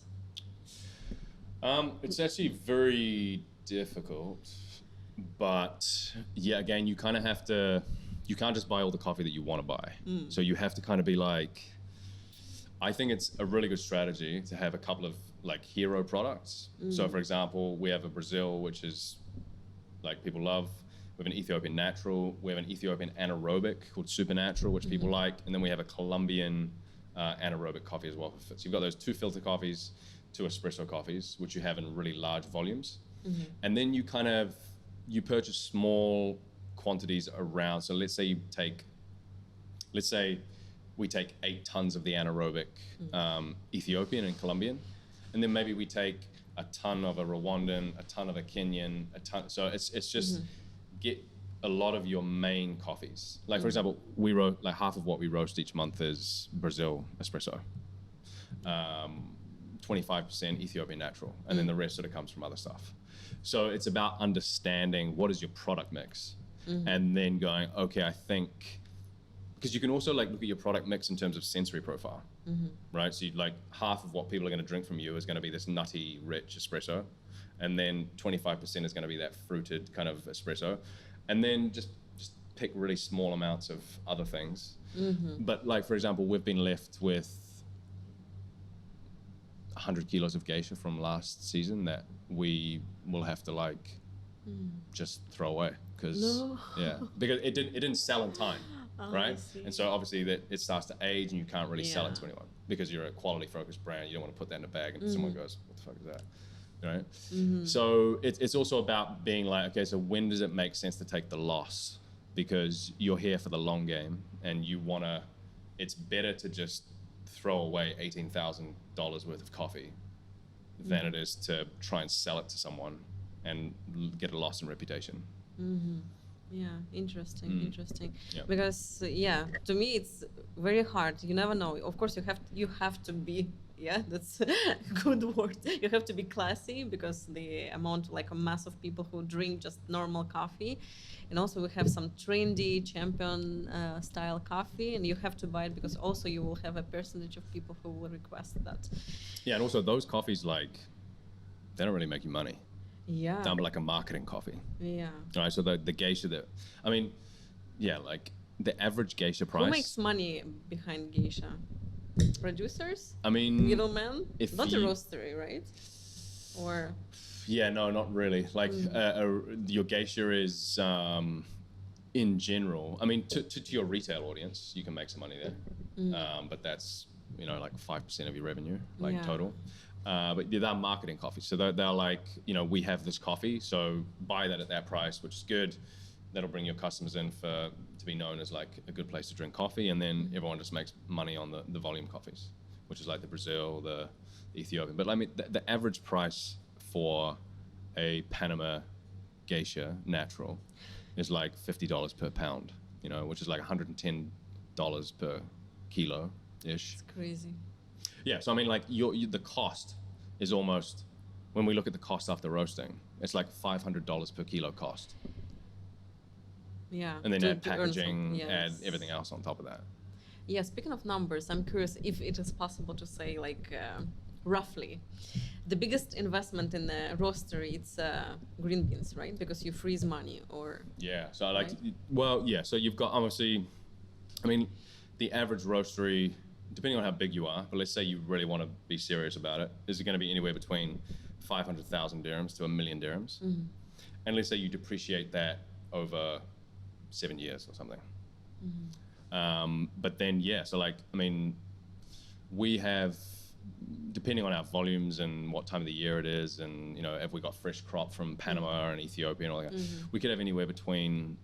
It's actually very difficult, but yeah, again, you kind of have to, you can't just buy all the coffee that you want to buy. So you have to kind of be like, I think it's a really good strategy to have a couple of like hero products. So for example, we have a Brazil, which is like people love. We have an Ethiopian natural. We have an Ethiopian anaerobic called Supernatural, which people like. And then we have a Colombian anaerobic coffee as well. So you've got those 2 filter coffees, 2 espresso coffees, which you have in really large volumes. And then you kind of, you purchase small quantities around. So let's say we take 8 tons of the anaerobic Ethiopian and Colombian. And then maybe we take a ton of a Rwandan, a ton of a Kenyan, a ton. So it's just get a lot of your main coffees. Like for example, we like half of what we roast each month is Brazil espresso, 25% Ethiopian natural, and then the rest sort of comes from other stuff. So it's about understanding what is your product mix, and then going, okay, I think, because you can also like look at your product mix in terms of sensory profile, right? So like half of what people are going to drink from you is going to be this nutty, rich espresso, and then 25% is going to be that fruited kind of espresso, and then just pick really small amounts of other things. But like for example, we've been left with 100 kilos of geisha from last season that we will have to like just throw away because because it didn't sell in time. Right? And so obviously that it starts to age and you can't really sell it to anyone because you're a quality focused brand. You don't want to put that in a bag and someone goes, what the fuck is that? Right? So it's also about being like, okay, so when does it make sense to take the loss? Because you're here for the long game and you want to, it's better to just throw away $18,000 worth of coffee than it is to try and sell it to someone and get a loss in reputation. Yeah, interesting. Yeah. Because to me it's very hard. You never know. Of course, you have to be. Yeah, that's a good word. You have to be classy because the amount, like a mass of people who drink just normal coffee, and also we have some trendy champion style coffee, and you have to buy it because also you will have a percentage of people who will request that. Yeah, and also those coffees, like, they don't really make you money. Yeah. Done like a marketing coffee. Yeah. All right, so the geisha that, I mean, yeah, like the average geisha price. Who makes money behind geisha? Producers? I mean, middlemen? Not a roastery, right? Or? Yeah, no, not really. Like your geisha is, in general, I mean, to your retail audience, you can make some money there. But that's, like 5% of your revenue, like total. But they're marketing coffee. So they're like, we have this coffee, so buy that at that price, which is good. That'll bring your customers in to be known as like a good place to drink coffee. And then everyone just makes money on the volume coffees. which is like the Brazil, the Ethiopian. But I mean, the average price for a Panama geisha natural is like $50 per pound, you know, which is like $110 per kilo ish. It's crazy. Yeah, so I mean, like the cost is almost, when we look at the cost after roasting, it's like $500 per kilo cost. Yeah. And then add to earn packaging, yes. add everything else on top of that. Yeah, speaking of numbers, I'm curious if it is possible to say, like, roughly, the biggest investment in the roastery, it's green beans, right? Because you freeze money, or... Yeah, so like, right? well, yeah, so you've got, obviously, I mean, the average roastery, depending on how big you are, but let's say you really want to be serious about it, is going to be anywhere between 500,000 dirhams to 1 million dirhams. Mm-hmm. And let's say you depreciate that over 7 years or something. Mm-hmm. But then, yeah, so like, I mean, we have, depending on our volumes and what time of the year it is, and, you know, if we got fresh crop from Panama and Ethiopia and all that, we could have anywhere between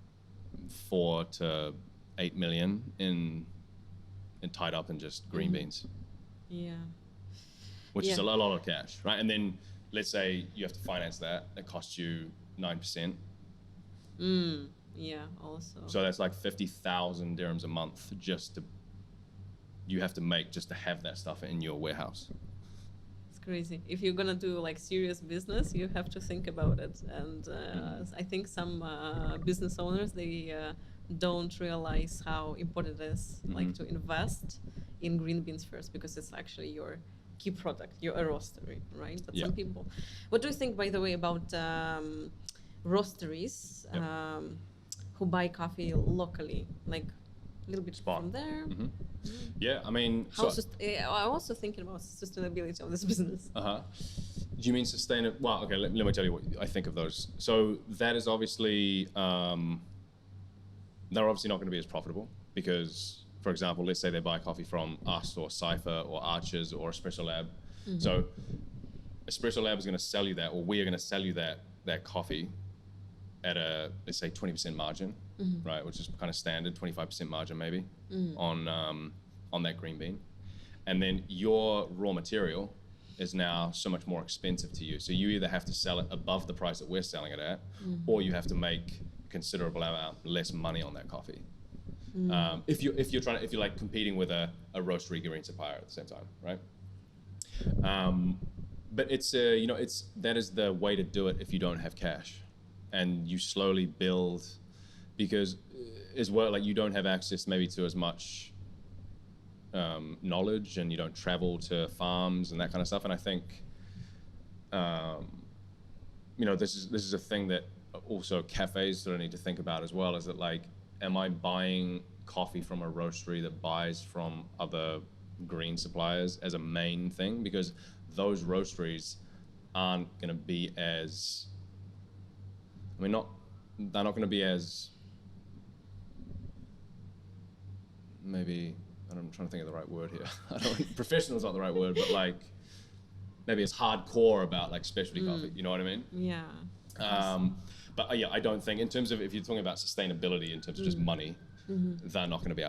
4 to 8 million in tied up in just green beans, Yeah. which is a lot of cash, right? And then let's say you have to finance that, it costs you 9%. Yeah, also. So that's like 50,000 dirhams a month you have to make just to have that stuff in your warehouse. It's crazy. If you're gonna do like serious business, you have to think about it. And I think some business owners, they don't realize how important it is, like, to invest in green beans first, because it's actually your key product. You're a roastery, right? But some people. What do you think, by the way, about roasteries who buy coffee locally, like a little bit from there? Yeah, I mean, I'm also thinking about sustainability of this business. Do you mean sustainable? Well, okay, let me tell you what I think of those. So that is obviously, they're obviously not going to be as profitable because, for example, let's say they buy coffee from us or Cypher or Archers or Espresso Lab. So Espresso Lab is going to sell you that, or we are going to sell you that coffee at a, let's say, 20% margin, right? Which is kind of standard, 25% margin maybe on that green bean. And then your raw material is now so much more expensive to you. So you either have to sell it above the price that we're selling it at, or you have to make a considerable amount less money on that coffee. If you're like competing with a roastery green supplier at the same time, right? But it's you know, that is the way to do it if you don't have cash, and you slowly build, because as well, like, you don't have access maybe to as much knowledge, and you don't travel to farms and that kind of stuff. And I think you know, this is a thing that also cafes sort of need to think about as well, is that, like, am I buying coffee from a roastery that buys from other green suppliers as a main thing? Because those roasteries aren't going to be as, I mean, they're not going to be as, maybe, I'm trying to think of the right word here. Professional is not the right word, but like maybe it's hardcore about like specialty coffee. You know what I mean? Yeah. But yeah, I don't think, in terms of, if you're talking about sustainability in terms of just money, they're not going to be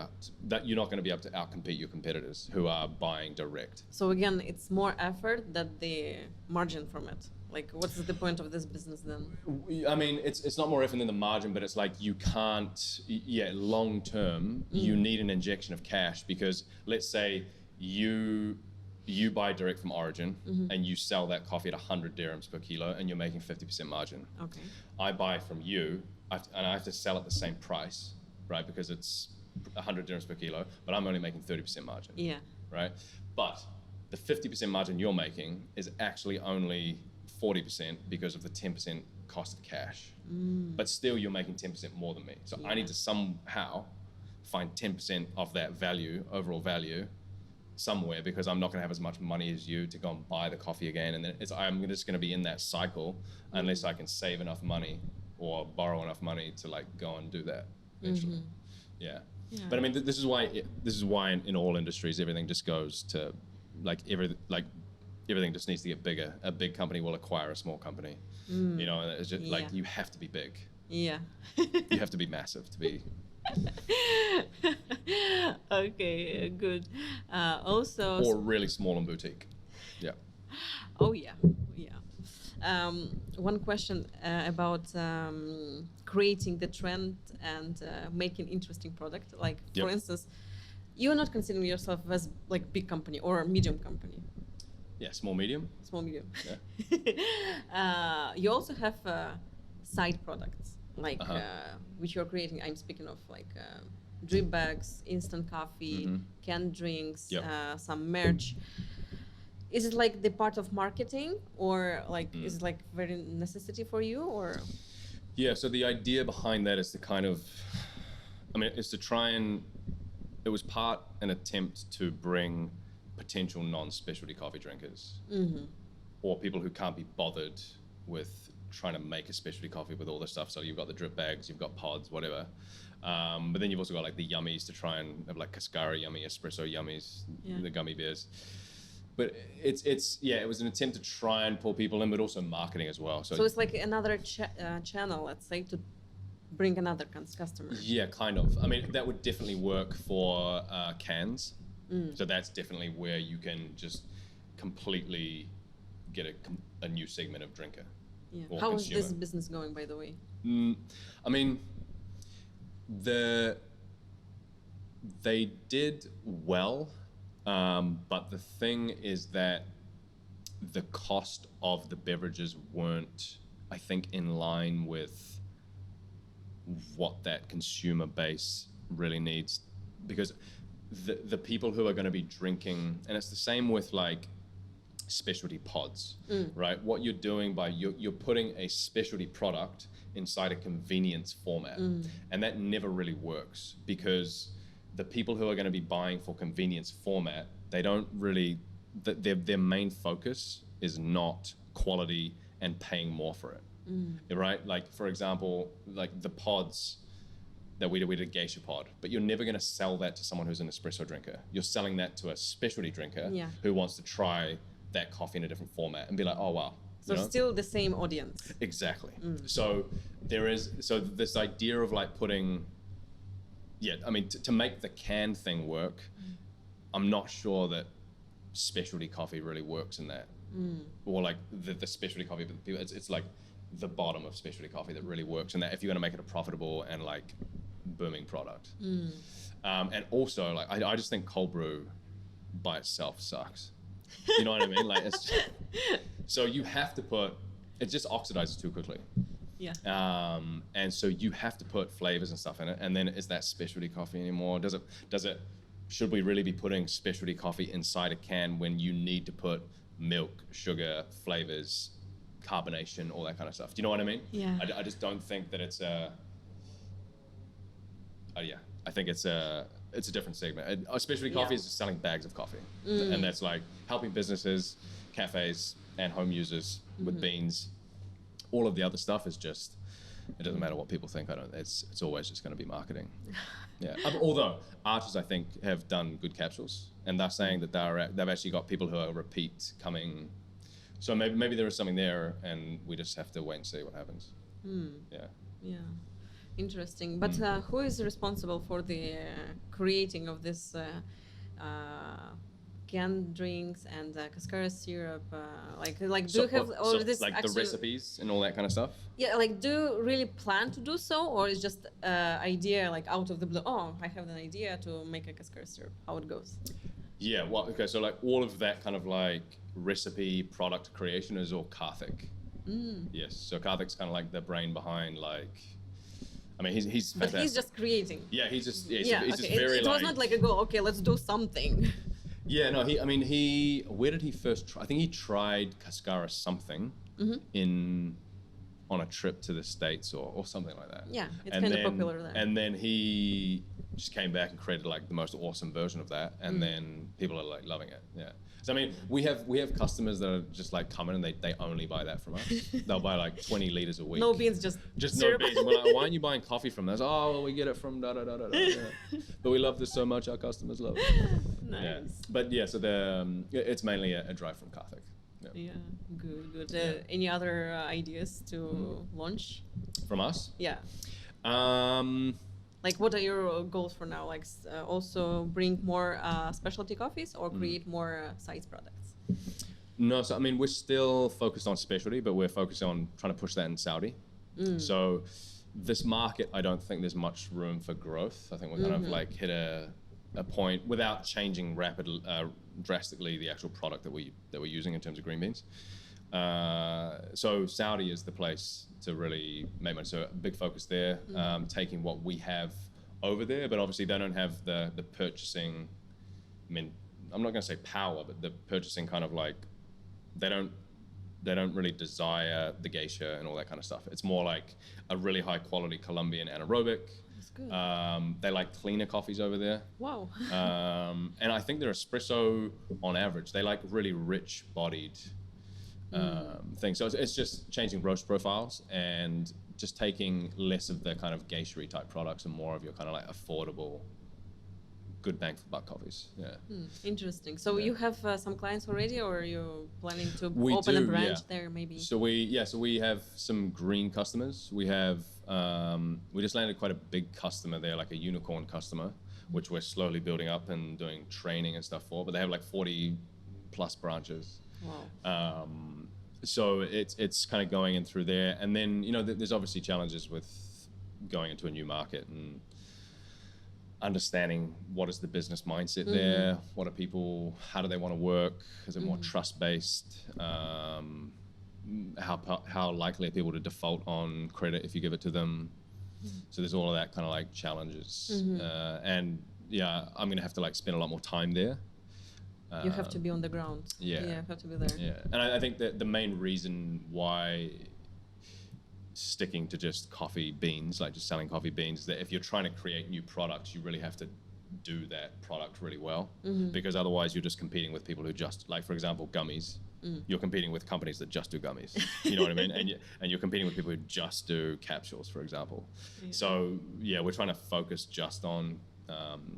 you're not going to be able to outcompete your competitors who are buying direct. So again, it's more effort than the margin from it. Like, what's the point of this business then? I mean, it's not more effort than the margin, but it's like you can't, long term, you need an injection of cash, because let's say you buy direct from origin and you sell that coffee at 100 dirhams per kilo and you're making 50% margin. Okay. I buy from you and I have to sell at the same price, right? Because it's 100 dirhams per kilo, but I'm only making 30% margin. Yeah. Right? But the 50% margin you're making is actually only 40% because of the 10% cost of cash. But still, you're making 10% more than me. So I need to somehow find 10% of that value, overall value, somewhere, because I'm not going to have as much money as you to go and buy the coffee again. And then I'm just going to be in that cycle unless I can save enough money or borrow enough money to like go and do that eventually. Yeah. But I mean, this is why in all industries, everything just goes to everything just needs to get bigger. A big company will acquire a small company. You know, it's just like, you have to be big. Yeah. You have to be massive to be. Okay, good. Also, Or really small and boutique. Yeah. oh yeah, yeah. One question about creating the trend and making interesting product. Like for Yep. instance, you're not considering yourself as like big company or a medium company, Yeah, small, medium. small medium. Yeah. You also have side products like Uh-huh. which you're creating. I'm speaking of like drip bags, instant coffee, canned drinks, Yep. some merch. Is it like the part of marketing, or like is it like very necessity for you, or? Yeah, so the idea behind that is to kind of, is to try and, it was part an attempt to bring potential non-specialty coffee drinkers or people who can't be bothered with trying to make a specialty coffee with all this stuff. So you've got the drip bags, you've got pods, whatever. But then you've also got like the yummies to try and have like Cascara yummy, espresso yummies, the gummy bears. But it was an attempt to try and pull people in, but also marketing as well. So it's like another channel, let's say, to bring another customer. Yeah, kind of. I mean, that would definitely work for cans. So that's definitely where you can just completely get a new segment of drinker. Yeah. Or How consumer. is this business going, by the way? I mean, they did well, but the thing is that the cost of the beverages weren't, I think, in line with what that consumer base really needs, because the people who are going to be drinking, and it's the same with like specialty pods, right? What you're doing by you're putting a specialty product inside a convenience format, and that never really works, because the people who are going to be buying for convenience format, they don't really, their main focus is not quality and paying more for it, right? Like for example, like the pods that we did a geisha pod, but you're never going to sell that to someone who's an espresso drinker. You're selling that to a specialty drinker who wants to try that coffee in a different format and be like, oh wow. So still the same audience. Exactly. So this idea of like putting, to make the can thing work, I'm not sure that specialty coffee really works in that. Or like the specialty coffee, but it's like the bottom of specialty coffee that really works in that, if you're going to make it a profitable and like booming product. And also like I just think cold brew by itself sucks. You know what I mean? Like so you have to put, it just oxidizes too quickly. Yeah. And so you have to put flavors and stuff in it, and then is that specialty coffee anymore? Should we really be putting specialty coffee inside a can when you need to put milk, sugar, flavors, carbonation, all that kind of stuff? Do you know what I mean? Yeah. I just don't think that it's I think it's a different segment. Specialty coffee is just selling bags of coffee, and that's like helping businesses, cafes, and home users with beans. All of the other stuff is just, it doesn't matter what people think. It's always just going to be marketing. Yeah. Although Arches, I think, have done good capsules, and they're saying that they've actually got people who are repeat coming. So maybe there is something there, and we just have to wait and see what happens. Yeah. Yeah. Interesting. But who is responsible for the creating of this canned drinks and Cascara syrup? Do you have all this? Like the recipes and all that kind of stuff? Yeah, like do you really plan to do so, or is just idea like out of the blue? Oh, I have an idea to make a Cascara syrup. How it goes? Yeah. Well, okay. So like all of that kind of like recipe product creation is all Karthik. Yes. So Karthik's kind of like the brain behind like. I mean, he's fantastic. But he's just creating. Yeah, he's just okay. just very it was not like a go. Okay, let's do something. Yeah, no. Where did he first try? I think he tried Cascara something on a trip to the States or something like that. Yeah, it's kind of popular there. And then he just came back and created like the most awesome version of that, and then people are like loving it. Yeah. So I mean, we have customers that are just like come in and they only buy that from us. They'll buy like 20 liters a week. No beans, just no beans. And we're like, why aren't you buying coffee from us? Oh, well, we get it from da da da da da. Yeah. But we love this so much, our customers love it. Nice. Yeah. But yeah, so it's mainly a drive from Karthik. Yeah, good. Any other ideas to launch? From us? Yeah. Like, what are your goals for now? Like, also bring more specialty coffees or create more sides products? No, so I mean, we're still focused on specialty, but we're focused on trying to push that in Saudi. So this market, I don't think there's much room for growth. I think we're kind of like hit a point without changing drastically the actual product that we're using in terms of green beans. So Saudi is the place to really make money. So a big focus there, taking what we have over there, but obviously they don't have the purchasing. I mean, I'm not going to say power, but the purchasing kind of like they don't really desire the geisha and all that kind of stuff. It's more like a really high quality Colombian anaerobic. That's good. They like cleaner coffees over there. Wow. And I think their espresso on average, they like really rich bodied things. So it's just changing roast profiles and just taking less of the kind of geisha type products and more of your kind of like affordable, good bang for buck coffees. Yeah. Interesting. So you have some clients already, or are you planning to We open a do, branch yeah. there maybe? So we have some green customers. We have we just landed quite a big customer there, like a unicorn customer, which we're slowly building up and doing training and stuff for. But they have like 40 plus branches. Wow. So it's kind of going in through there, and then there's obviously challenges with going into a new market and understanding what is the business mindset there, what are people, how do they want to work, is it more trust based, how likely are people to default on credit if you give it to them. So there's all of that kind of like challenges, and yeah, I'm gonna have to like spend a lot more time there. You have to be on the ground. Yeah. You have to be there. Yeah, and I think that the main reason why sticking to just coffee beans, like just selling coffee beans, is that if you're trying to create new products, you really have to do that product really well, because otherwise you're just competing with people who just, like for example, gummies. You're competing with companies that just do gummies. You know what I mean? And you're competing with people who just do capsules, for example. Yeah. So yeah, we're trying to focus just on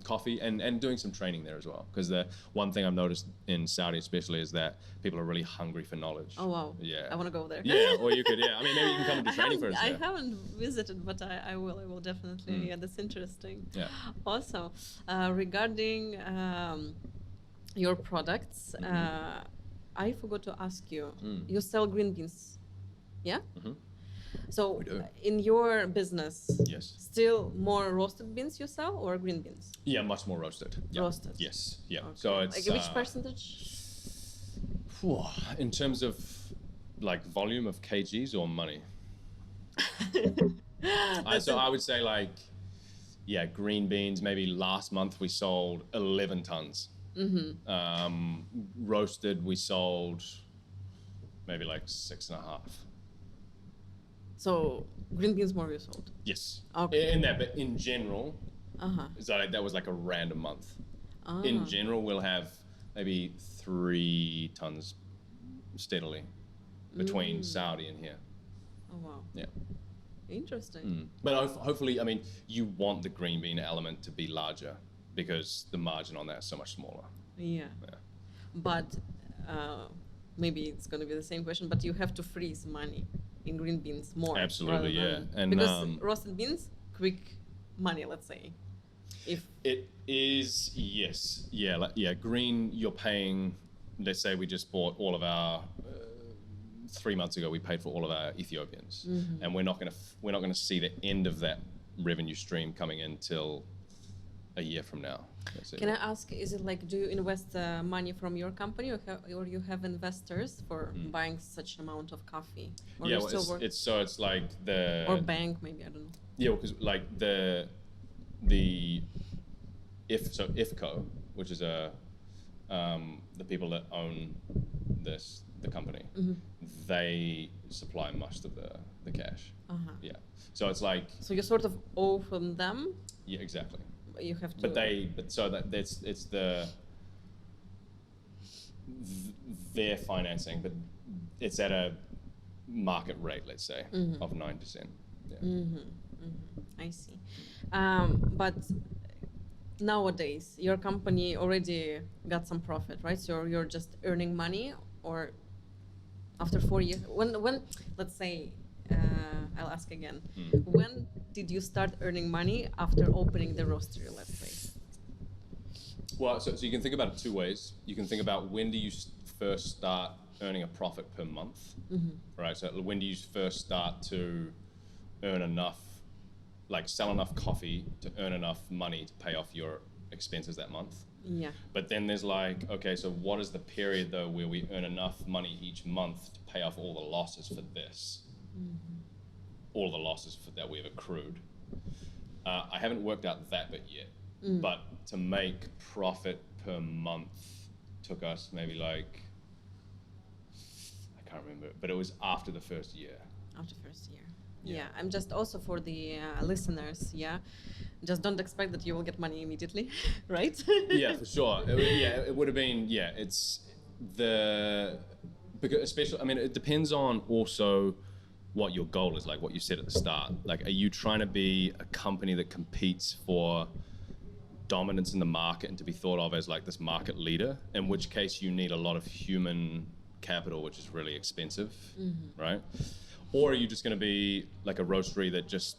coffee and doing some training there as well, because the one thing I've noticed in Saudi especially is that people are really hungry for knowledge. Oh wow. Yeah, I want to go there. Yeah, or you could, I mean, maybe you can come and do training for us I there. haven't visited, but I will definitely. Yeah, that's interesting. Yeah. Also, regarding your products, I forgot to ask you, you sell green beans, yeah? So We do. in your business, Yes. still more roasted beans you sell or green beans? Yeah, much more roasted. Yeah. Roasted. Yes. Yeah. Okay. So it's Like which percentage? in terms of like volume of kgs or money. So I would say like, yeah, green beans. Maybe last month we sold 11 tons. Roasted we sold maybe like 6.5. So green beans more you sold. Yes. Okay. In that, but in general, So that was like a random month. Ah. In general, we'll have maybe 3 tons steadily between Saudi and here. Oh wow. Yeah. Interesting. But hopefully, I mean, you want the green bean element to be larger because the margin on that is so much smaller. Yeah. But maybe it's going to be the same question, but you have to freeze money in green beans more. Absolutely, yeah. And because roasted beans, quick money, let's say. If it is, yes, yeah, green. You're paying. Let's say we just bought all of our. 3 months ago, we paid for all of our Ethiopians, and we're not gonna see the end of that revenue stream coming in till a year from now. Can I ask? Is it like, do you invest money from your company, or you have investors for buying such amount of coffee? Or Yeah, well, it's like the or bank maybe, I don't know. Yeah, because like the IFCO, which is the people that own the company, they supply most of the cash. Yeah, so it's like, so you sort of owe from them. Yeah, exactly. You have to. It's their financing, but it's at a market rate, let's say, of 9%. Yeah. I see. But nowadays, your company already got some profit, right? So you're just earning money, or after 4 years, when let's say I'll ask again. When did you start earning money after opening the roastery, let's say? Well, so you can think about it two ways. You can think about when do you first start earning a profit per month, right? So when do you first start to earn enough, like sell enough coffee to earn enough money to pay off your expenses that month? Yeah. But then there's like, okay, so what is the period though where we earn enough money each month to pay off all the losses for this? All the losses that we've accrued. I haven't worked out that bit yet, but to make profit per month took us maybe like, I can't remember, but it was after the first year. After first year. Yeah. I'm just also for the listeners, just don't expect that you will get money immediately, right? Yeah, for sure. It would have been, it's because especially, I mean, it depends on also what your goal is, like what you said at the start. Like, are you trying to be a company that competes for dominance in the market and to be thought of as like this market leader, in which case you need a lot of human capital, which is really expensive, right? Or are you just going to be like a roastery that just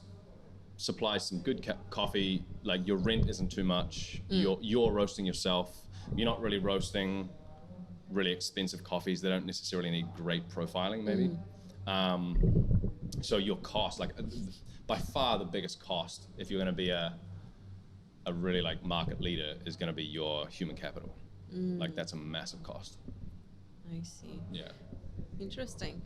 supplies some good coffee, like your rent isn't too much, you're roasting yourself, you're not really roasting really expensive coffees, they don't necessarily need great profiling maybe. So your cost, like by far the biggest cost if you're going to be a really like market leader is going to be your human capital. Like that's a massive cost. I see. Yeah. Interesting.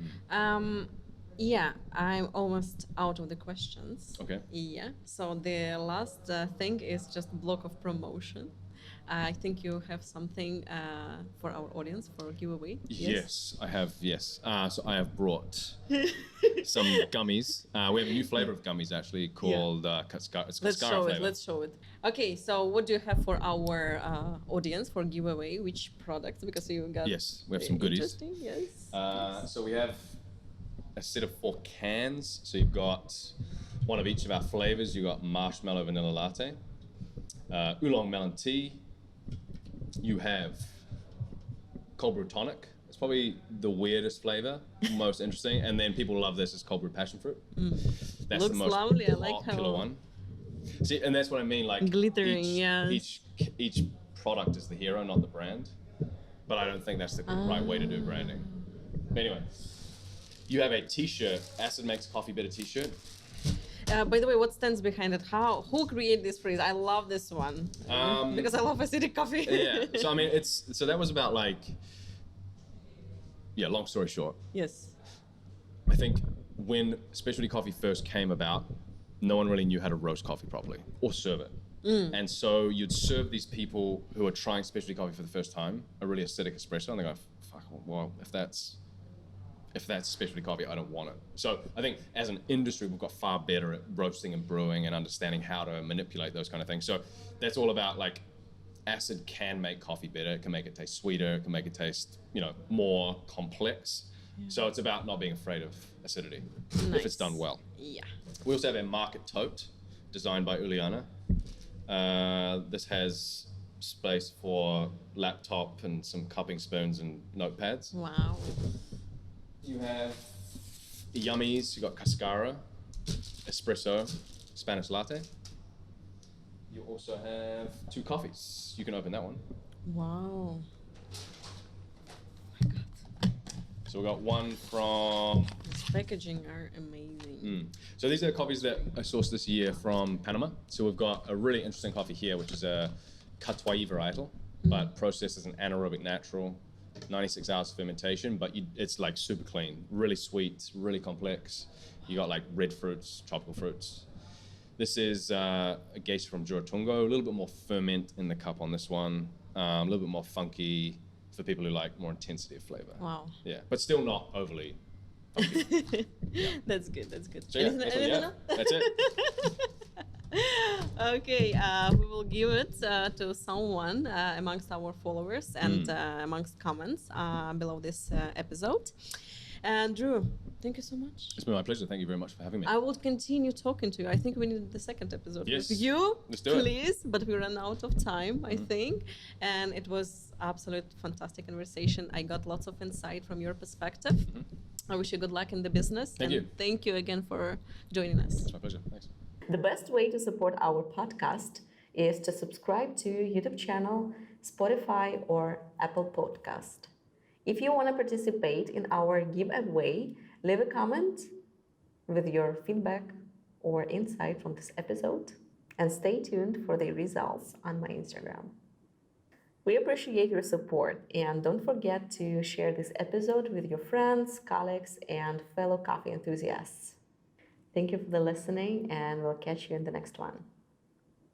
Yeah, I'm almost out of the questions. Okay. Yeah. So the last thing is just block of promotion. I think you have something for our audience for giveaway. Yes, I have. Yes. So I have brought some gummies. We have a new flavor of gummies actually called Cascara. It's Let's Cascara show flavor. it. Let's show it. Okay. So what do you have for our audience for giveaway? Which products? Because you got. Yes, we have some goodies. Interesting. Yes. So we have a set of 4 cans. So you've got one of each of our flavors. You've got marshmallow vanilla latte, oolong melon tea. You have cold brew tonic. It's probably the weirdest flavor, most interesting. And then people love this is cold brew passion fruit. That's Looks the most lovely. I like popular how one. See, and that's what I mean. Like glittering. Yes. Each product is the hero, not the brand. But I don't think that's the right way to do branding. But anyway, you have a T-shirt, Acid Makes Coffee Better T-shirt. By the way, what stands behind it? Who created this phrase? I love this one because I love acidic coffee. Yeah. So I mean, so that was about like, long story short. Yes. I think when specialty coffee first came about, no one really knew how to roast coffee properly or serve it. And so you'd serve these people who are trying specialty coffee for the first time, a really acidic espresso, and they go, fuck, well, if that's specialty coffee, I don't want it. So I think as an industry, we've got far better at roasting and brewing and understanding how to manipulate those kind of things. So that's all about like acid can make coffee better. It can make it taste sweeter. It can make it taste, more complex. Yeah. So it's about not being afraid of acidity if it's done well. Yeah. We also have a market tote designed by Uliana. This has space for laptop and some cupping spoons and notepads. Wow. You have yummies. You got Cascara, espresso, Spanish latte. You also have 2 coffees. You can open that one. Wow. Oh my God. So we got one from. This packaging are amazing. So these are coffees that I sourced this year from Panama. So we've got a really interesting coffee here, which is a Catuai varietal, but processed as an anaerobic natural. 96 hours fermentation, but it's like super clean, really sweet, really complex. You got like red fruits, tropical fruits. This is a geisha from Juratungo, a little bit more ferment in the cup on this one, a little bit more funky for people who like more intensity of flavor. Wow. Yeah, but still not overly funky. That's good. That's good. So anything else? That's it. Okay, we will give it to someone amongst our followers and amongst comments below this episode. And Drew, thank you so much. It's been my pleasure. Thank you very much for having me. I will continue talking to you. I think we need the second episode Yes. with you. Let's do it. Please, but we ran out of time, I think. And it was absolute fantastic conversation. I got lots of insight from your perspective. I wish you good luck in the business. Thank you. Thank you again for joining us. It's my pleasure. Thanks. The best way to support our podcast is to subscribe to YouTube channel, Spotify, or Apple Podcast. If you want to participate in our giveaway, leave a comment with your feedback or insight from this episode, and stay tuned for the results on my Instagram. We appreciate your support, and don't forget to share this episode with your friends, colleagues, and fellow coffee enthusiasts. Thank you for the listening, and we'll catch you in the next one.